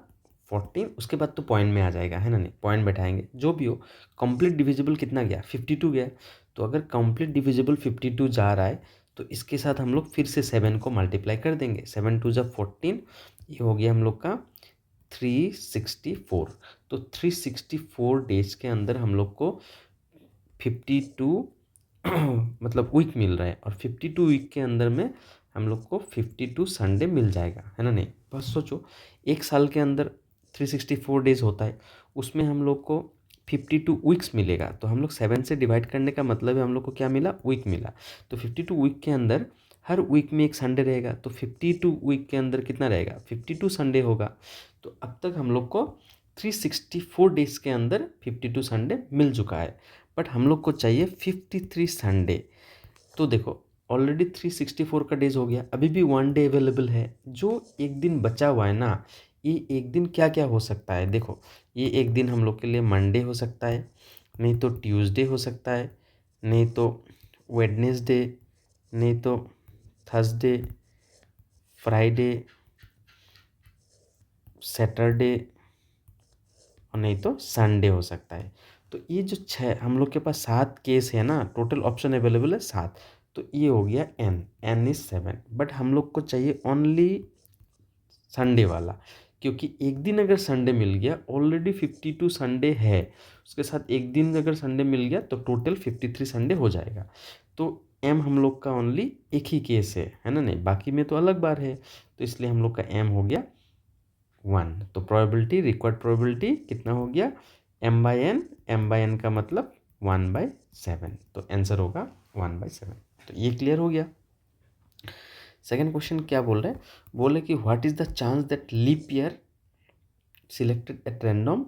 14, उसके बाद तो पॉइंट में आ जाएगा, है ना, नहीं, पॉइंट बैठाएंगे जो भी हो। कंप्लीट डिविजिबल कितना गया, 52 गया। तो अगर कंप्लीट डिविजिबल 52 जा रहा है तो इसके साथ हम लोग फिर से 7 को मल्टीप्लाई कर देंगे। 7 टू जा 14, ये हो गया हम लोग का 364। तो 364 डेज के अंदर हम लोग को 52 मतलब वीक मिल रहा है, और 52 वीक के अंदर में हम लोग को 52 संडे मिल जाएगा, है ना नहीं। बस सोचो, एक साल के अंदर 364 डेज होता है, उसमें हम लोग को 52 वीक्स मिलेगा। तो हम लोग 7 से डिवाइड करने का मतलब है हम लोग को क्या मिला, वीक मिला। तो 52 वीक के अंदर हर वीक में एक संडे रहेगा, तो 52 वीक के अंदर कितना रहेगा, 52 संडे होगा। तो अब तक हम लोग को 364 डेज के अंदर 52 संडे मिल चुका है, बट हम लोग को चाहिए 53 संडे। तो देखो, ऑलरेडी 364 का डेज हो गया, अभी भी 1 डे अवेलेबल है। जो एक दिन बचा हुआ है ना, ये एक दिन क्या क्या हो सकता है, देखो ये एक दिन हम लोग के लिए मंडे हो सकता है, नहीं तो ट्यूसडे हो सकता है, नहीं तो वेडनेसडे, नहीं तो थर्सडे, फ्राइडे, सैटरडे, और नहीं तो संडे हो सकता है। तो ये जो छः हम लोग के पास 7 केस है ना, टोटल ऑप्शन अवेलेबल है 7। तो ये हो गया एन इज 7, बट हम लोग को चाहिए ओनली संडे वाला, क्योंकि एक दिन अगर संडे मिल गया, ऑलरेडी 52 संडे है, उसके साथ एक दिन अगर संडे मिल गया तो टोटल 53 संडे हो जाएगा। तो एम हम लोग का ओनली एक ही केस है ना नहीं, बाकी में तो अलग बार है। तो इसलिए हम लोग का एम हो गया 1। तो प्रोबेबिलिटी, रिक्वायर्ड प्रोबेबिलिटी कितना हो गया, m/n का मतलब 1/7। तो आंसर होगा 1/7। तो ये क्लियर हो गया। सेकेंड क्वेश्चन क्या बोल रहे हैं, बोले कि what is the chance that leap year selected at random.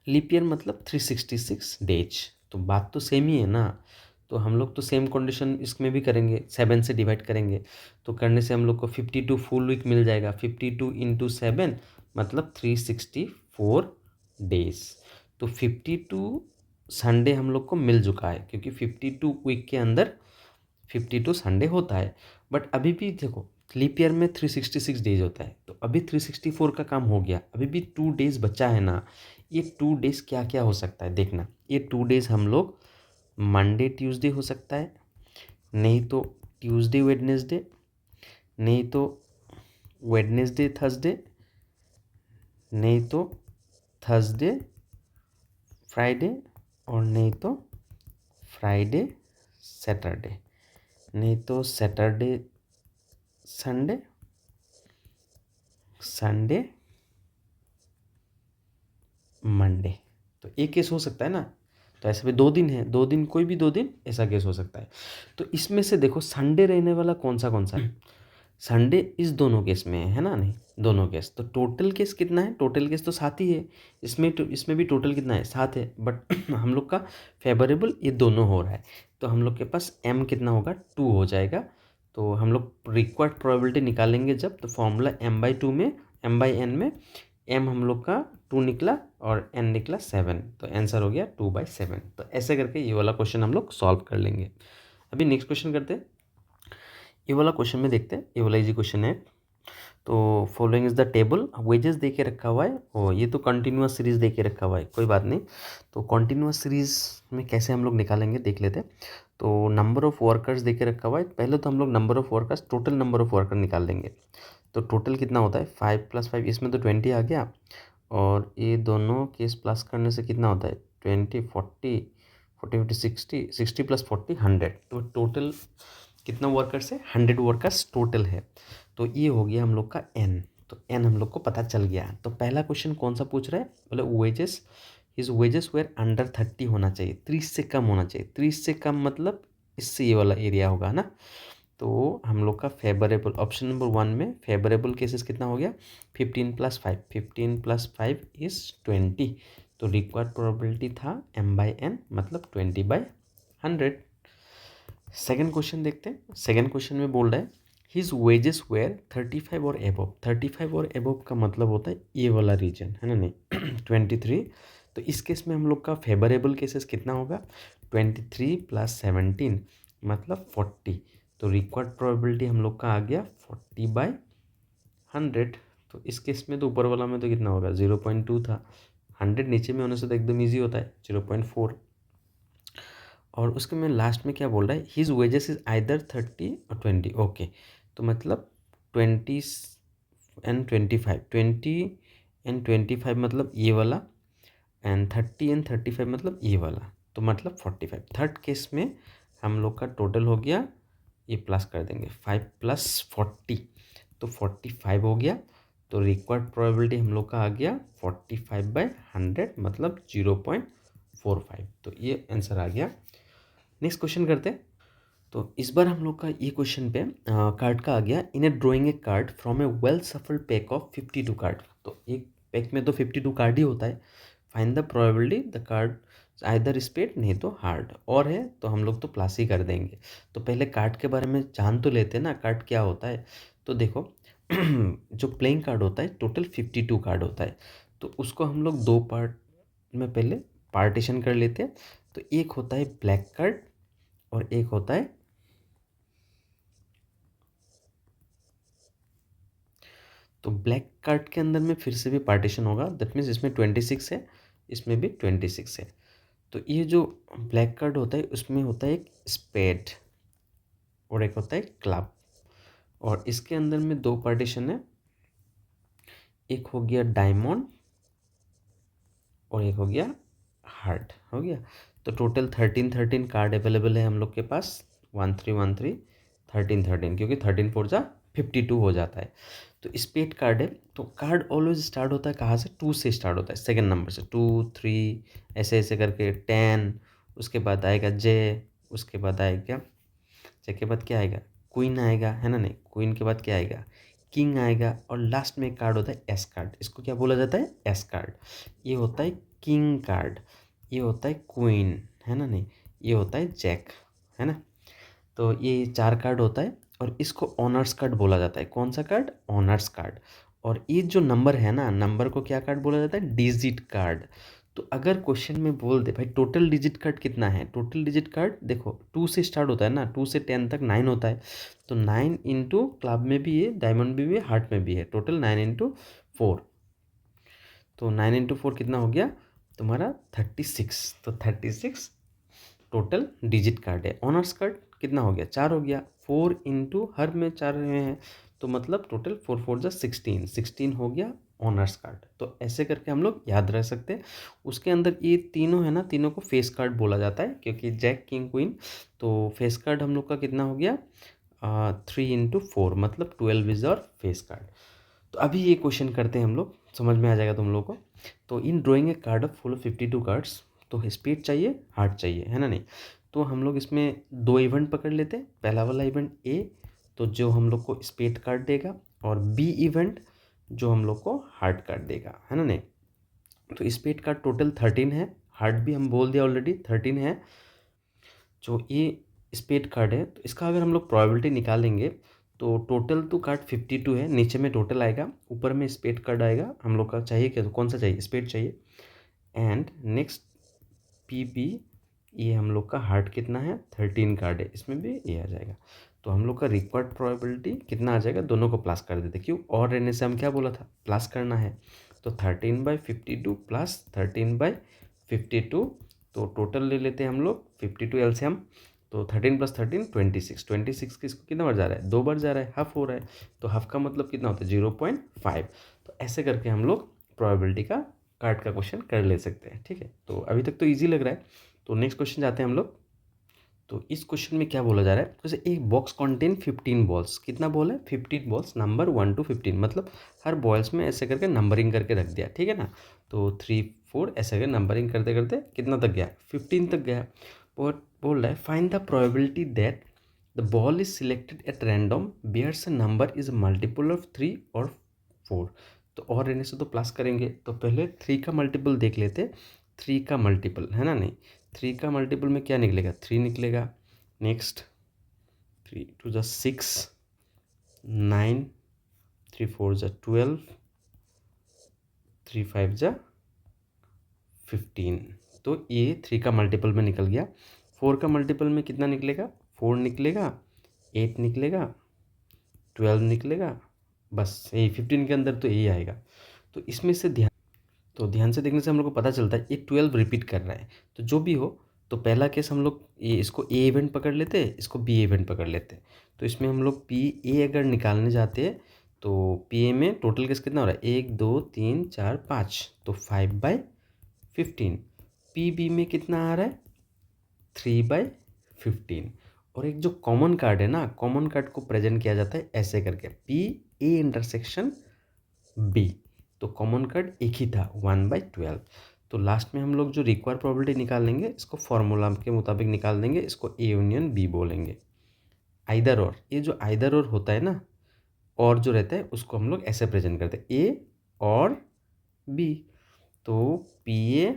Leap year मतलब 366 डेज। तो बात तो सेम ही है ना, तो हम लोग तो सेम कंडीशन इसमें भी करेंगे, 7 से डिवाइड करेंगे। तो करने से हम लोग को 52 फुल वीक मिल जाएगा। 52 इंटू 7 मतलब 364 डेज। तो 52 संडे हम लोग को मिल चुका है, क्योंकि 52 वीक के अंदर 52 संडे होता है। बट अभी भी देखो, लीप ईयर में 366 डेज होता है, तो अभी 364 का काम हो गया, अभी भी 2 डेज बचा है ना। ये 2 डेज क्या क्या हो सकता है देखना। ये 2 डेज हम लोग मंडे ट्यूसडे हो सकता है, नहीं तो ट्यूसडे वेडनेसडे, नहीं तो वेडनेसडे थर्सडे, नहीं तो थर्सडे फ्राइडे, और नहीं तो फ्राइडे सैटरडे, नहीं तो सैटरडे संडे, संडे मंडे। तो एक केस हो सकता है ना। तो ऐसे में 2 दिन है, 2 दिन, कोई भी 2 दिन ऐसा केस हो सकता है। तो इसमें से देखो संडे रहने वाला कौन सा है, संडे इस दोनों केस में है ना नहीं, दोनों केस। तो टोटल केस कितना है, टोटल केस तो 7 ही है। इसमें भी टोटल कितना है, 7 है, बट हम लोग का फेवरेबल ये दोनों हो रहा है। तो हम लोग के पास एम कितना होगा, 2 हो जाएगा। तो हम लोग रिक्वायर्ड प्रोबेबिलिटी निकालेंगे जब, तो फॉर्मूला m/2 में, m/n में एम हम लोग का 2 निकला और एन निकला 7। तो आंसर हो गया 2/7। तो ऐसे करके ये वाला क्वेश्चन हम लोग सॉल्व कर लेंगे। अभी नेक्स्ट क्वेश्चन करते हैं। ये वाला क्वेश्चन में देखते हैं, ये वाला इजी क्वेश्चन है। तो following is the table, wages दे के रखा हुआ है, और ये तो कंटिन्यूअस सीरीज दे के रखा हुआ है, कोई बात नहीं। तो कंटिन्यूअस सीरीज में कैसे हम लोग निकालेंगे देख लेते हैं। तो नंबर ऑफ वर्कर्स दे के रखा हुआ है, पहले तो हम लोग number of workers, total number of worker निकाल देंगे। तो टोटल कितना होता है, 5 + 5, इसमें तो 20 आ गया, और ये दोनों केस प्लस करने से कितना होता है, 20, 40, 40, 50, 60, 60 + 40, 100। तो टोटल कितना वर्कर्स है, 100 वर्कर्स टोटल है। तो ये हो गया हम लोग का एन। तो एन हम लोग को पता चल गया। तो पहला क्वेश्चन कौन सा पूछ रहा है, बोले wages, his wages were under 30 होना चाहिए, 30 से कम होना चाहिए। 30 से कम मतलब इससे ये वाला एरिया होगा ना। तो हम लोग का फेवरेबल, ऑप्शन नंबर 1 में फेवरेबल केसेस कितना हो गया, 15 + 5, 15 + 5 इज 20। तो रिक्वायर्ड प्रोबेबिलिटी था m/n मतलब 20/100। सेकेंड क्वेश्चन देखते हैं। सेकेंड क्वेश्चन में बोल रहा है हिज वेजेस वेयर 35 और एबव। 35 और एबव का मतलब होता है ये वाला रीजन, है ना नहीं 23। तो इस केस में हम लोग का फेवरेबल केसेस कितना होगा, 23 + 17 मतलब 40। तो रिक्वायर्ड प्रोबेबिलिटी हम लोग का आ गया 40/100। तो इस केस में तो ऊपर वाला में तो कितना होगा, 0.2 था, 100 नीचे में होने से तो एकदम ईजी होता है, 0.4। और उसके में लास्ट में क्या बोल रहा है, हिज वेजेस इज आइदर 30 और 20। ओके, तो मतलब 20 एंड 25, 20 एंड 25 मतलब ये वाला, एंड 30 एंड 35 मतलब ये वाला, तो मतलब 45। थर्ड केस में हम लोग का टोटल हो गया, ये प्लस कर देंगे 5 + 40, तो 45 हो गया। तो रिक्वायर्ड प्रोबेबिलिटी हम लोग का आ गया 45/100 मतलब 0.45। तो ये आंसर आ गया। नेक्स्ट क्वेश्चन करते हैं। तो इस बार हम लोग का ये क्वेश्चन पे कार्ड का आ गया, in a drawing a card from a well shuffled pack of 52 card. तो एक पैक में तो 52 कार्ड ही होता है। Find the probability the card either spade, नहीं तो हार्ड, और है तो हम लोग तो प्लस ही कर देंगे। तो पहले कार्ड के बारे में जान तो लेते हैं ना, कार्ड क्या होता है। तो देखो जो प्लेइंग कार्ड होता है टोटल 52 कार्ड होता है। तो उसको हम लोग दो पार्ट में पहले पार्टीशन कर लेते हैं। तो एक होता है ब्लैक कार्ड और एक होता है, तो ब्लैक कार्ड के अंदर में फिर से भी पार्टीशन होगा, दैट मीन्स इसमें 26 है, इसमें भी 26 है। तो ये जो ब्लैक कार्ड होता है उसमें होता है एक स्पेड और एक होता है क्लब, और इसके अंदर में दो पार्टीशन है, एक हो गया डायमंड और एक हो गया हार्ट, हो गया। तो टोटल 13 कार्ड अवेलेबल है हम लोग के पास, 1313 13 क्योंकि 13 4 जा 52 हो जाता है। तो स्पेड कार्ड है, तो कार्ड ऑलवेज स्टार्ट होता है कहाँ से, 2 से स्टार्ट होता है, सेकंड नंबर से, 2 3 ऐसे ऐसे करके 10, उसके बाद आएगा जे, उसके बाद आएगा जे के बाद क्या आएगा, क्वीन आएगा, है ना, नहीं क्वीन के बाद क्या आएगा, किंग आएगा, और लास्ट में एक कार्ड होता है एस कार्ड। इसको क्या बोला जाता है, एस कार्ड। ये होता है किंग कार्ड, ये होता है क्वीन, है ना, नहीं ये होता है जैक, है ना। तो ये 4 कार्ड होता है, और इसको ऑनर्स कार्ड बोला जाता है। कौन सा कार्ड, ऑनर्स कार्ड। और ये जो नंबर है ना, नंबर को क्या कार्ड बोला जाता है, डिजिट कार्ड। तो अगर क्वेश्चन में बोल दे भाई टोटल डिजिट कार्ड कितना है, टोटल डिजिट कार्ड देखो 2 से स्टार्ट होता है ना, 2 से 10 तक 9 होता है। तो 9 इंटू क्लब में भी है, डायमंड में भी है, हार्ट में भी है, टोटल 9 इंटू 4। तो 9 इंटू 4 कितना हो गया तुम्हारा 36। तो 36 टोटल डिजिट कार्ड है। ऑनर्स कार्ड कितना हो गया, 4 हो गया, 4 इंटू हर में 4 रहे हैं, तो मतलब टोटल 4 4 जा 16, 16 हो गया ऑनर्स कार्ड। तो ऐसे करके हम लोग याद रख सकते हैं। उसके अंदर ये तीनों है ना, तीनों को फेस कार्ड बोला जाता है, क्योंकि जैक किंग क्वीन। तो फेस कार्ड हम लोग का कितना हो गया 3 इंटू 4 मतलब 12 इज और फेस कार्ड। तो अभी ये क्वेश्चन करते हैं हम लोग, समझ में आ जाएगा तुम लोगों को। तो in drawing a card of full 52 cards, तो स्पीड चाहिए, हार्ट चाहिए, है ना, नहीं। तो हम लोग इसमें दो इवेंट पकड़ लेते हैं। पहला वाला इवेंट ए, तो जो हम लोग को स्पीड कार्ड देगा, और बी इवेंट जो हम लोग को हार्ट कार्ड देगा, है ना, नहीं। तो स्पीड कार्ड टोटल 13 है, हार्ट भी हम बोल दिया ऑलरेडी 13 है। जो ये स्पेड कार्ड है, तो इसका अगर हम लोग प्रोबेबिलिटी निकालेंगे, तो टोटल तो कार्ड 52 है, नीचे में टोटल आएगा, ऊपर में स्पेड कार्ड आएगा। हम लोग का चाहिए क्या, तो कौन सा चाहिए, स्पेड चाहिए। एंड नेक्स्ट पी बी, ये हम लोग का हार्ट कितना है 13 कार्ड है, इसमें भी ये आ जाएगा। तो हम लोग का रिक्वायर्ड प्रोबेबिलिटी कितना आ जाएगा, दोनों को प्लस कर देते, क्यों और रहने से हम क्या बोला था, प्लस करना है। तो 13/52 प्लस 13/52, तो टोटल ले लेते हैं हम लोग 52 एलसीएम। तो 13 + 13 26, 26 किसको कितना बार जा रहा है, 2 बार जा रहा है, हाफ हो रहा है। तो हाफ का मतलब कितना होता है 0.5। तो ऐसे करके हम लोग प्रोबेबिलिटी का कार्ड का क्वेश्चन कर ले सकते हैं, ठीक है। तो अभी तक तो ईजी लग रहा है। तो नेक्स्ट क्वेश्चन जाते हैं हम लोग। तो इस क्वेश्चन में क्या बोला जा रहा है, जैसे एक बॉक्स कंटेन 15 बॉल्स, कितना बॉल है 15 बॉल्स, नंबर 1 to 15, मतलब हर बॉल्स में ऐसे करके नंबरिंग करके रख दिया, ठीक है ना। तो 3 4 ऐसे करके नंबरिंग करते करते कितना तक गया, 15 तक गया। और बोल रहा है find the probability that the ball is selected at random bears a number is multiple of 3 और 4। तो और रहने से तो प्लस करेंगे, तो पहले 3 का मल्टीपल देख लेते। 3 का मल्टीपल है ना, नहीं 3 का मल्टीपल में क्या निकलेगा, 3 निकलेगा। नेक्स्ट 3 2 जा 6, 9, 3 4 जा 12, 3 5 जा 15। तो ये 3 का मल्टीपल में निकल गया। 4 का मल्टीपल में कितना निकलेगा, 4 निकलेगा, 8 निकलेगा, 12 निकलेगा, बस यही 15 के अंदर तो यही आएगा। तो इसमें से ध्यान से देखने से हम लोग को पता चलता है ये 12 रिपीट कर रहा है। तो जो भी हो तो पहला केस हम लोग ये इसको ए इवेंट पकड़ लेते, इसको बी इवेंट पकड़ लेते। तो इसमें हम लोग पी ए अगर निकालने जाते हैं तो पी ए में टोटल केस कितना हो रहा है, 1 2 3 4 5, तो 5/15। पी बी में कितना आ रहा है, 3/15। और एक जो कॉमन कार्ड है ना, कॉमन कार्ड को प्रेजेंट किया जाता है ऐसे करके, पी ए इंटरसेक्शन बी। तो कॉमन कार्ड एक ही था, 1/12। तो लास्ट में हम लोग जो रिक्वायर प्रोबेबिलिटी निकालेंगे इसको फॉर्मूला के मुताबिक निकाल देंगे, इसको ए यूनियन बी बोलेंगे। आइदर और, ये जो आइदर और होता है ना, और जो रहता है उसको हम लोग ऐसे प्रेजेंट करते हैं, ए और बी। तो पी ए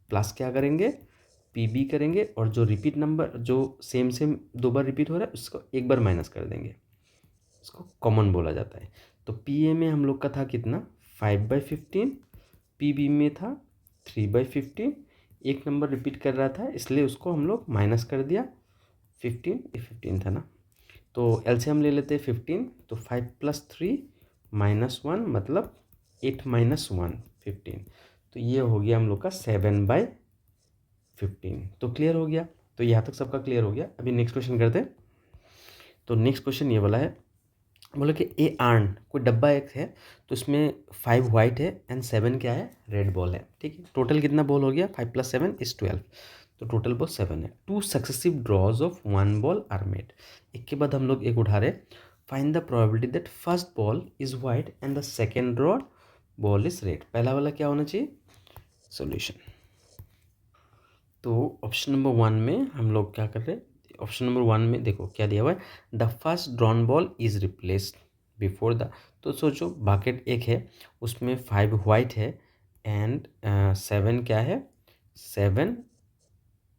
प्लस क्या करेंगे, पी बी करेंगे, और जो रिपीट नंबर जो सेम सेम दो बार रिपीट हो रहा है उसको एक बार माइनस कर देंगे, इसको कॉमन बोला जाता है। तो पी ए में हम लोग का था कितना, 5/15। पी बी में था 3/15। एक नंबर रिपीट कर रहा था इसलिए उसको हम लोग माइनस कर दिया, 15 था ना। तो एलसीएम ले लेते हैं 15, तो 5+3 -1 मतलब 8 - 1 15। तो ये हो गया हम लोग का 7/15। तो क्लियर हो गया, तो यहाँ तक सबका क्लियर हो गया। अभी नेक्स्ट क्वेश्चन करते हैं। तो नेक्स्ट क्वेश्चन ये वाला है, बोले कि ए आर्न, कोई डब्बा एक है, तो इसमें 5 वाइट है एंड 7 क्या है, रेड बॉल है। ठीक है, टोटल कितना बॉल हो गया, 5+7 = 12। तो टोटल बॉल 7 है। 2 successive draws of 1 ball are made. एक के बाद हम लोग एक उठा रहे। Find the probability that first ball is white and the second draw ball is red. पहला वाला क्या होना चाहिए, सोल्यूशन। तो ऑप्शन नंबर 1 में हम लोग क्या कर रहे हैं, ऑप्शन नंबर 1 में देखो क्या दिया हुआ है, the first drawn ball is replaced before the. तो सोचो बाकेट एक है, उसमें 5 वाइट है एंड 7 क्या है, 7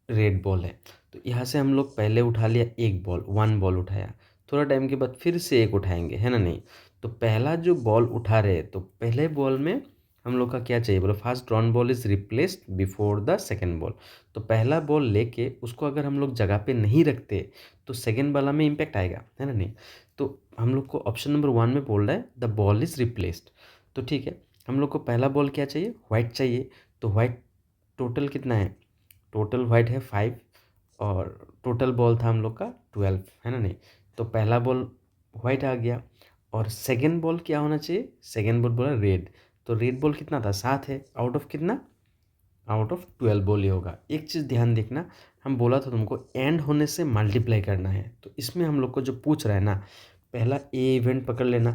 रेड बॉल है। तो यहाँ से हम लोग पहले उठा लिया एक बॉल, 1 बॉल उठाया, थोड़ा टाइम के बाद फिर से एक उठाएंगे, है ना, नहीं। तो पहला जो बॉल उठा रहे तो पहले बॉल में हम लोग का क्या चाहिए, बोलो first drawn ball is replaced before the second ball. तो पहला बॉल लेके उसको अगर हम लोग जगह पे नहीं रखते तो सेकेंड वाला में इम्पैक्ट आएगा, है ना, नहीं। तो हम लोग को ऑप्शन नंबर 1 में बोल रहा है द बॉल इज रिप्लेस्ड। तो ठीक है, हम लोग को पहला बॉल क्या चाहिए, वाइट चाहिए। तो वाइट टोटल कितना है, टोटल वाइट है 5, और टोटल बॉल था हम लोग का 12, है ना, नहीं। तो पहला बॉल वाइट आ गया, और सेकेंड बॉल क्या होना चाहिए, सेकेंड बॉल बोला रेड। तो रेड बॉल कितना था, 7 है, आउट ऑफ कितना, आउट ऑफ 12 बॉल ही होगा। एक चीज़ ध्यान देखना, हम बोला था तुमको एंड होने से मल्टीप्लाई करना है। तो इसमें हम लोग को जो पूछ रहा है ना, पहला ए इवेंट पकड़ लेना,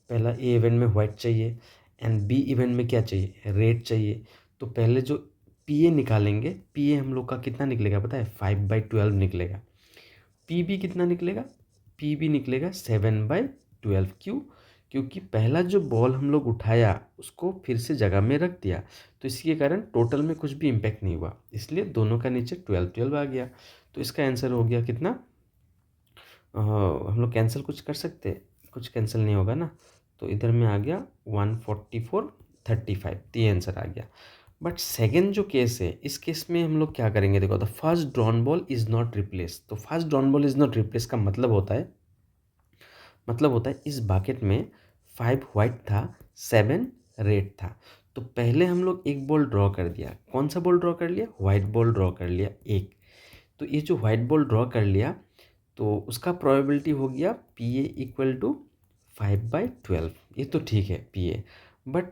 पहला ए इवेंट में वाइट चाहिए एंड बी इवेंट में क्या चाहिए, रेड चाहिए। तो पहले जो पी ए निकालेंगे, पी ए हम लोग का कितना निकलेगा पता है, 5/12 निकलेगा। पी बी कितना निकलेगा, पी बी निकलेगा 7/12। क्यों, क्योंकि पहला जो बॉल हम लोग उठाया उसको फिर से जगह में रख दिया, तो इसके कारण टोटल में कुछ भी इम्पैक्ट नहीं हुआ, इसलिए दोनों का नीचे 12 आ गया। तो इसका आंसर हो गया कितना, हम लोग कैंसिल कुछ कर सकते हैं, कुछ कैंसिल नहीं होगा ना। तो इधर में आ गया 144/35, तो ये आंसर आ गया। बट सेकेंड जो केस है, इस केस में हम लोग क्या करेंगे, देखो the first drawn ball is not replace. तो first drawn ball is not replace का मतलब होता है, इस बाकेट में 5 वाइट था, 7 रेड था। तो पहले हम लोग एक बॉल ड्रॉ कर दिया, कौन सा बॉल ड्रॉ कर लिया, वाइट बॉल ड्रॉ कर लिया एक। तो ये जो वाइट बॉल ड्रॉ कर लिया तो उसका प्रोबेबिलिटी हो गया पी ए इक्वल टू 5/12। ये तो ठीक है पी ए, बट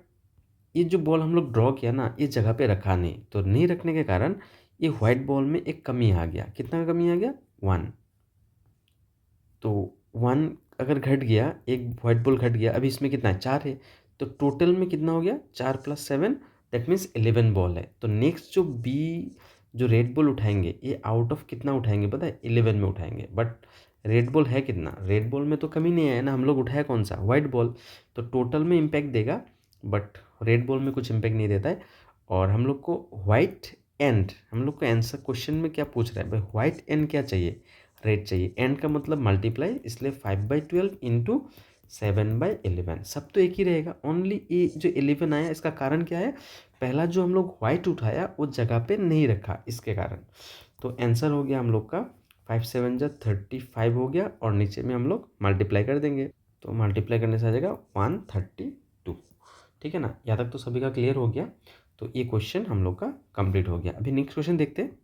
ये जो बॉल हम लोग ड्रॉ किया ना, इस जगह पे रखा नहीं, तो नहीं रखने के कारण ये वाइट बॉल में एक कमी आ गया। कितना कमी आ गया, 1। तो 1 अगर घट गया, एक वाइट बॉल घट गया, अभी इसमें कितना है, 4 है। तो टोटल में कितना हो गया, 4+7, दैट मीन्स 11 बॉल है। तो नेक्स्ट जो बी, जो रेड बॉल उठाएंगे, ये आउट ऑफ कितना उठाएंगे पता है, 11 में उठाएंगे। बट रेड बॉल है कितना, रेड बॉल में तो कमी नहीं है ना, हम लोग उठाया कौन सा, वाइट बॉल। तो टोटल में इम्पैक्ट देगा, बट रेड बॉल में कुछ इम्पैक्ट नहीं देता है। और हम लोग को वाइट एंड, हम लोग को आंसर क्वेश्चन में क्या पूछ रहा है भाई, वाइट एंड क्या चाहिए, रेड चाहिए। एंड का मतलब मल्टीप्लाई, इसलिए 5/12 इंटू 7/11, सब तो एक ही रहेगा। ओनली ये जो 11 आया इसका कारण क्या है, पहला जो हम लोग वाइट उठाया वो जगह पे नहीं रखा, इसके कारण। तो आंसर हो गया हम लोग का 5×7 = 35 हो गया, और नीचे में हम लोग मल्टीप्लाई कर देंगे। तो मल्टीप्लाई करने से आ जाएगा 132। ठीक है ना, यहाँ तक तो सभी का क्लियर हो गया। तो ये क्वेश्चन हम लोग का कंप्लीट हो गया। अभी नेक्स्ट क्वेश्चन देखते हैं।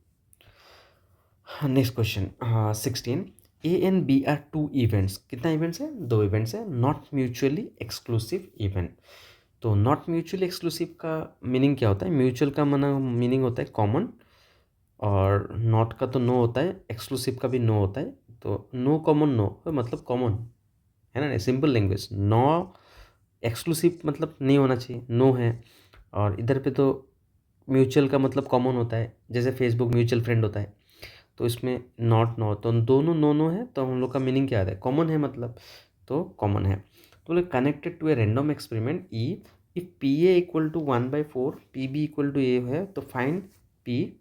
हाँ, next question 16 A and B are two events. कितना इवेंट्स है? दो इवेंट्स है। Not mutually exclusive event. तो नॉट म्यूचुअली एक्सक्लूसिव का मीनिंग क्या होता है? म्यूचुअल का माना मीनिंग होता है कॉमन, और नॉट का तो नो होता है, एक्सक्लूसिव का भी नो होता है। तो नो कॉमन नो मतलब कॉमन है ना, सिंपल लैंग्वेज। नो एक्सक्लूसिव मतलब नहीं होना चाहिए, नो है। और इधर पे तो म्यूचुअल का मतलब कॉमन होता है, जैसे फेसबुक म्यूचुअल फ्रेंड होता है। तो इसमें नॉट नो, तो दोनों नो नो है, तो हम लोग का मीनिंग क्या आता है? कॉमन है मतलब, तो कॉमन है। तो बोले connected to a random experiment E, if P A equal to 1/4 P B equal to A है, तो फाइंड पी।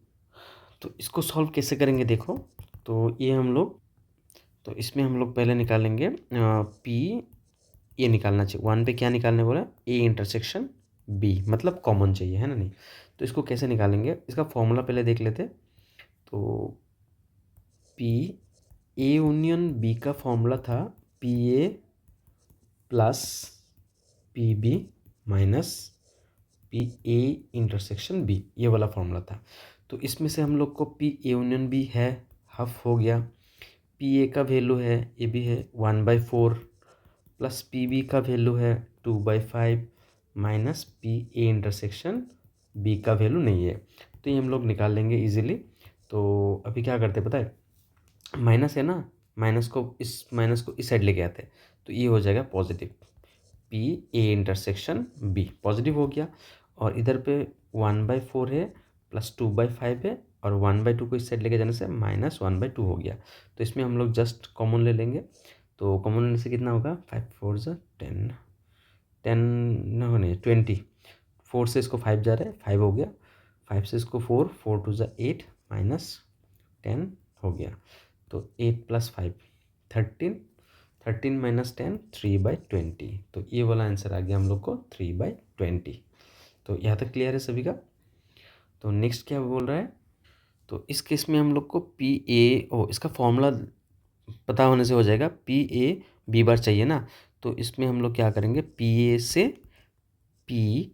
तो इसको सॉल्व कैसे करेंगे देखो। तो ये हम लोग, तो इसमें हम लोग पहले निकालेंगे पी। ये निकालना चाहिए, वन पे क्या निकालने बोला? ए इंटरसेक्शन बी, मतलब कॉमन चाहिए, है ना? नहीं, तो इसको कैसे निकालेंगे, इसका फॉर्मूला पहले देख लेते। तो पी ए यूनियन बी का फॉर्मूला था P A plus P B minus P A intersection B, ये वाला फॉर्मूला था। तो इसमें से हम लोग को पी ए यूनियन बी है, हाफ हो गया। पी ए का वैल्यू है, ए भी है 1/4, प्लस पी बी का वैल्यू है 2/5, minus P A intersection B का वैल्यू नहीं है। तो ये हम लोग निकाल लेंगे इजीली। तो अभी क्या करते पता है, माइनस है ना, माइनस को इस साइड लेके आते हैं, तो ये हो जाएगा positive. P A intersection B positive हो गया। और इधर पे 1/4 है, प्लस 2/5 है, और 1/2 को इस साइड लेके जाने से -1/2 हो गया। तो इसमें हम लोग जस्ट कॉमन ले लेंगे। तो कॉमन लेने से कितना होगा? 5 4 ज़ा 10, 10 नहीं 20। 4 से इसको 5 जा रहा है, 5 हो गया। 5 से इसको 4, 4 2 ज़ा 8, -10 हो गया। तो 8 + 5 13, 13 - 10 3/20। तो ये वाला आंसर आ गया हम लोग को 3/20। तो यहाँ तक क्लियर है सभी का? तो नेक्स्ट क्या बोल रहा है? तो इस केस में हम लोग को पी ए ओ, इसका फॉर्मूला पता होने से हो जाएगा। पी ए बी बार चाहिए ना, तो इसमें हम लोग क्या करेंगे, पी ए से P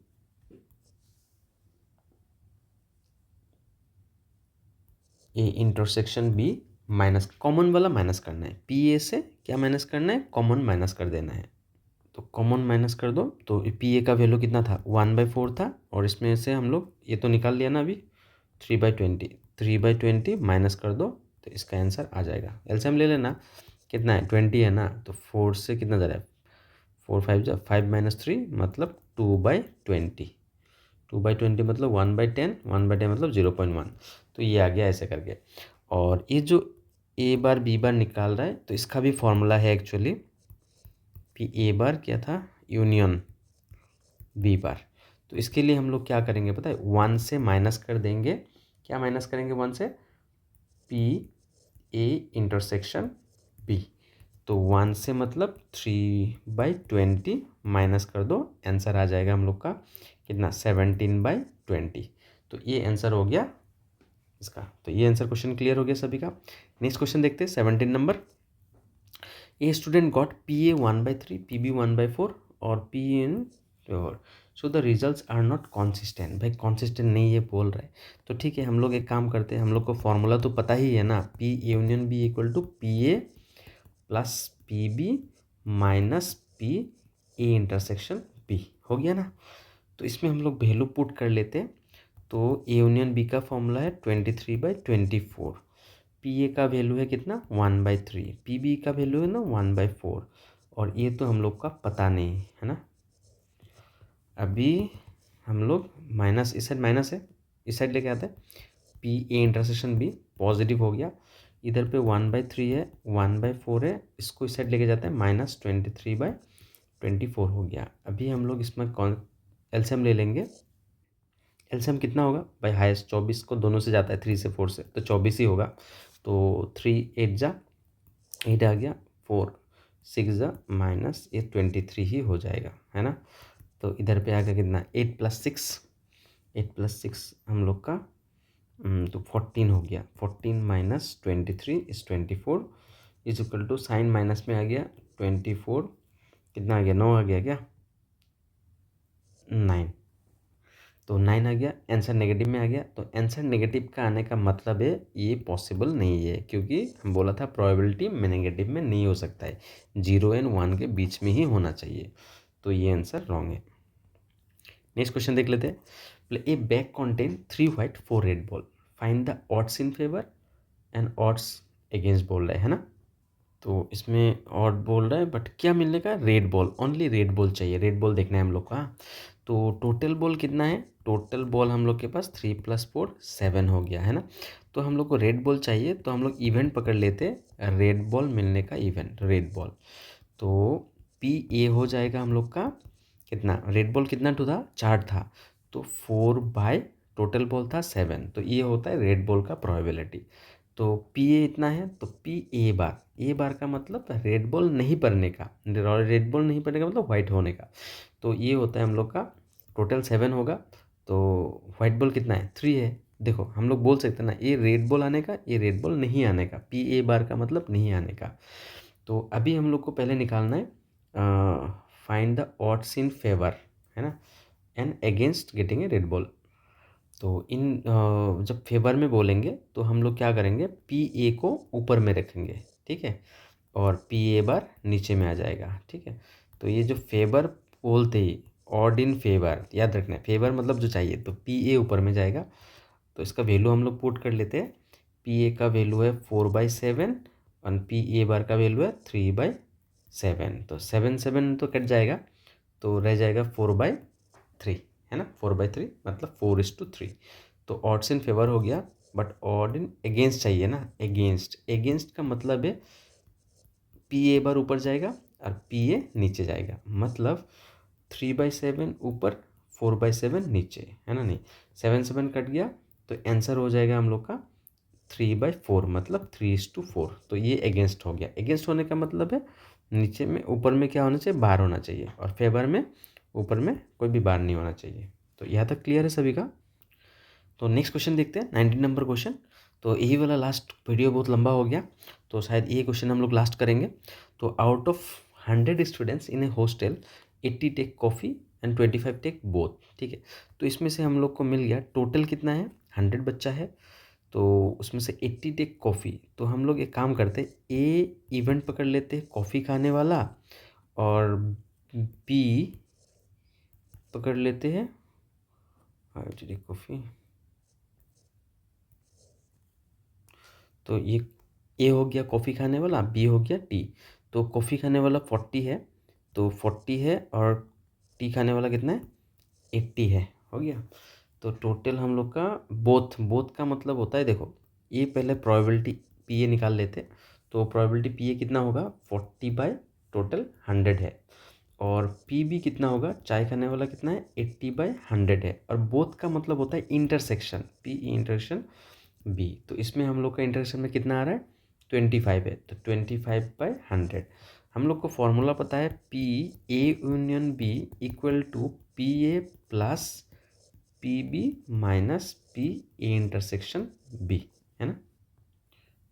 A intersection B minus, common वाला माइनस करना है। पी ए से क्या माइनस करना है? कॉमन माइनस कर देना है। तो कॉमन माइनस कर दो। तो पी ए का वैल्यू कितना था? 1/4 था, और इसमें से हम लोग ये तो निकाल लिया ना अभी, 3/20। 3/20 माइनस कर दो, तो इसका आंसर आ जाएगा। एलसीएम ले लेना, कितना है? 20 है ना, तो 4 से कितना जा रहा है? 4 5 जा 5 - 3 मतलब 2/20। 2/20 मतलब 1/10, 1/10 मतलब 0.1। तो ये आ गया ऐसे करके। और ये जो ए बार बी बार निकाल रहा है, तो इसका भी फॉर्मूला है एक्चुअली। कि ए बार क्या था? Union B bar. तो इसके लिए हम लोग क्या करेंगे पता है? 1 से माइनस कर देंगे। क्या माइनस करेंगे 1 से? P A intersection B. तो 1 से मतलब 3/20 माइनस कर दो, आंसर आ जाएगा हम लोग का कितना? 17/20। तो ये आंसर हो गया इसका। तो ये आंसर क्वेश्चन क्लियर हो गया सभी का। नेक्स्ट क्वेश्चन देखते हैं 17 नंबर। A student got P A 1/3 P B 1/4 और पी इन और so the results are not consistent. भाई कॉन्सिस्टेंट नहीं ये बोल रहा है, तो ठीक है, हम लोग एक काम करते हैं। हम लोग को फॉर्मूला तो पता ही है ना, P union B equal to P A plus P B minus P A intersection B, हो गया ना? तो इसमें हम लोग वैल्यू पुट कर लेते हैं। तो ए यूनियन बी का फॉर्मूला है 23/24। पी ए का वैल्यू है कितना? 1/3। पी बी का वैल्यू है ना 1/4। और ये तो हम लोग का पता नहीं है ना। अभी हम लोग माइनस, इस साइड माइनस है, इस साइड लेके आते हैं। P A intersection B positive हो गया। इधर पे 1/3 है, 1/4 है, इसको इस साइड लेके जाते हैं, -23/24 हो गया। अभी हम लोग इसमें कौन एलसीएम ले लेंगे। एलसीएम कितना होगा भाई? हाईएस्ट 24 को दोनों से जाता है, 3 से 4 से, तो 24 ही होगा। तो 3 8 जा 8 आ गया, 4 6 जा माइनस ये 23 ही हो जाएगा, है ना? तो इधर पे आ गया कितना? 8 + 6, 8 + 6 हम लोग का तो 14 हो गया। 14 - 23 is 24 is equal to, sign minus में आ गया 24, कितना आ गया? 9 आ गया क्या? 9। तो 9 आ गया, आंसर नेगेटिव में आ गया। तो आंसर नेगेटिव का आने का मतलब है ये पॉसिबल नहीं है, क्योंकि हम बोला था प्रोबेबिलिटी में नेगेटिव में नहीं हो सकता है, 0 एंड 1 के बीच में ही होना चाहिए। तो ये आंसर रॉन्ग है। नेक्स्ट क्वेश्चन देख लेते हैं। ए bag contain 3 white 4 red ball, find the odds in favour and odds against बोल रहा है ना। तो इसमें ऑड बोल रहा है, बट क्या मिलने का, red ball, only red ball चाहिए, रेड बॉल देखना है हम लोग का। तो टोटल बॉल कितना है, टोटल बॉल हम लोग के पास 3 + 4 7 हो गया है ना। तो हम लोग को रेड बॉल चाहिए, तो हम लोग इवेंट पकड़ लेते, रेड बॉल मिलने का इवेंट, रेड बॉल। तो पी ए हो जाएगा हम लोग का कितना, रेड बॉल कितना टू था, 4 था, तो 4/, टोटल बॉल था 7, तो ये होता है रेड बॉल का प्रोबेबिलिटी। तो पी ए इतना है, तो पी ए बार, ए बार का मतलब रेड बॉल नहीं पड़ने का, रेड बॉल नहीं पड़ने का मतलब वाइट होने का। तो ये होता है हम लोग का टोटल 7 होगा, तो वाइट बॉल कितना है, 3 है। देखो हम लोग बोल सकते हैं ना, ये रेड बॉल आने का, ये रेड बॉल नहीं आने का, पी ए बार का मतलब नहीं आने का। तो अभी हम लोग को पहले निकालना है find the odds in favour, है ना, and against getting a red ball. तो जब फेवर में बोलेंगे तो हम लोग क्या करेंगे, पी ए को ऊपर में रखेंगे, ठीक है, और पी ए बार नीचे में आ जाएगा, ठीक है। तो ये जो फेवर बोलते ही, ऑड इन फेवर याद रखना है, फेवर मतलब जो चाहिए, तो पी ए ऊपर में जाएगा। तो इसका वैल्यू हम लोग पुट कर लेते हैं। पी ए का वैल्यू है 4/7 और पी ए बार का वैल्यू है 3/7। तो 7 तो कट जाएगा, तो रह जाएगा 4/3, है ना, 4/3 मतलब 4:3। तो ऑड्स इन फेवर हो गया, बट ऑड इन अगेंस्ट चाहिए ना, अगेंस्ट, अगेंस्ट का मतलब है पी ए बार ऊपर जाएगा और पी ए नीचे जाएगा, मतलब 3/7 ऊपर, 4/7 नीचे, है ना, नहीं, 7 कट गया, तो आंसर हो जाएगा हम लोग का 3/4, मतलब 3:4। तो ये अगेंस्ट हो गया। अगेंस्ट होने का मतलब है नीचे में, ऊपर में क्या होना चाहिए, बार होना चाहिए, और फेवर में ऊपर में कोई भी बार नहीं होना चाहिए। तो यहाँ तक क्लियर है सभी का। तो नेक्स्ट क्वेश्चन देखते हैं, 19 नंबर क्वेश्चन। तो यही वाला लास्ट वीडियो बहुत लंबा हो गया, तो शायद ये क्वेश्चन हम लोग लास्ट करेंगे। तो out of 100 students in a hostel 80 take coffee and 25 take both, ठीक है। तो इसमें से हम लोग को मिल गया टोटल कितना है, 100 बच्चा है, तो उसमें से 80 टेक कॉफ़ी। तो हम लोग एक काम करते, ए इवेंट पकड़ लेते हैं कॉफ़ी खाने वाला, और बी पकड़ लेते हैं 5 टेक कॉफ़ी। तो ये ए हो गया कॉफ़ी खाने वाला, बी हो गया टी। तो कॉफ़ी खाने वाला 40 है, तो 40 है, और टी खाने वाला कितना है, 80 है, हो गया। तो टोटल हम लोग का बोथ, बोथ का मतलब होता है, देखो ये पहले प्रोबेबिलिटी पी ए निकाल लेते, तो प्रोबेबिलिटी पी ए कितना होगा, 40 टोटल 100 है, और पी बी कितना होगा, चाय खाने वाला कितना है, 80/100 है, और बोथ का मतलब होता है intersection, P E intersection B. तो इसमें हम लोग का इंटरसेक्शन में कितना आ रहा है, 25 है, तो 25/100। हम लोग को फॉर्मूला पता है, P A union B equal to P A plus P B minus P A intersection B, है ना।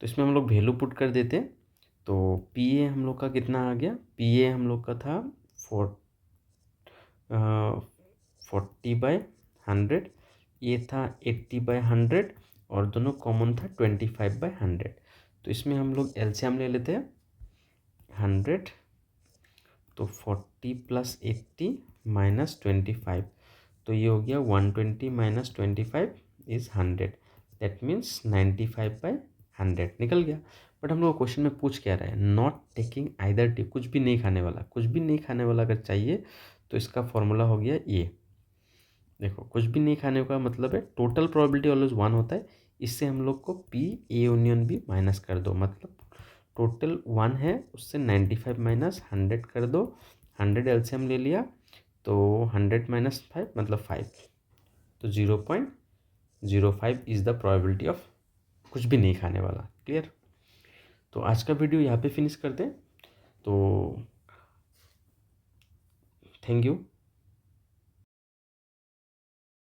तो इसमें हम लोग वैल्यू पुट कर देते हैं। तो पी ए हम लोग का कितना आ गया, पी ए हम लोग का था 40/100, ये था 80/100, और दोनों कॉमन था 25/100। तो इसमें हम लोग एलसीएम ले लेते हैं 100, तो 40 + 80 - 25, तो ये हो गया 120 - 25 इज़ 100, दैट मीन्स 95/100 निकल गया। बट हम लोग क्वेश्चन में पूछ क्या रहा है, नॉट टेकिंग आइदर टी, कुछ भी नहीं खाने वाला, कुछ भी नहीं खाने वाला अगर चाहिए, तो इसका फॉर्मूला हो गया ये। देखो कुछ भी नहीं खाने का मतलब है टोटल प्रोबेबिलिटी ऑलवेज 1 होता है, इससे हम लोग को P A union B minus कर दो, मतलब टोटल 1 है, उससे 95 - 100 कर दो, 100 एलसीएम ले लिया, तो 100 - 5 मतलब 5, तो 0.05 इज़ द प्रोबेबिलिटी ऑफ कुछ भी नहीं खाने वाला। क्लियर। तो आज का वीडियो यहाँ पे फिनिश करते हैं। तो थैंक यू।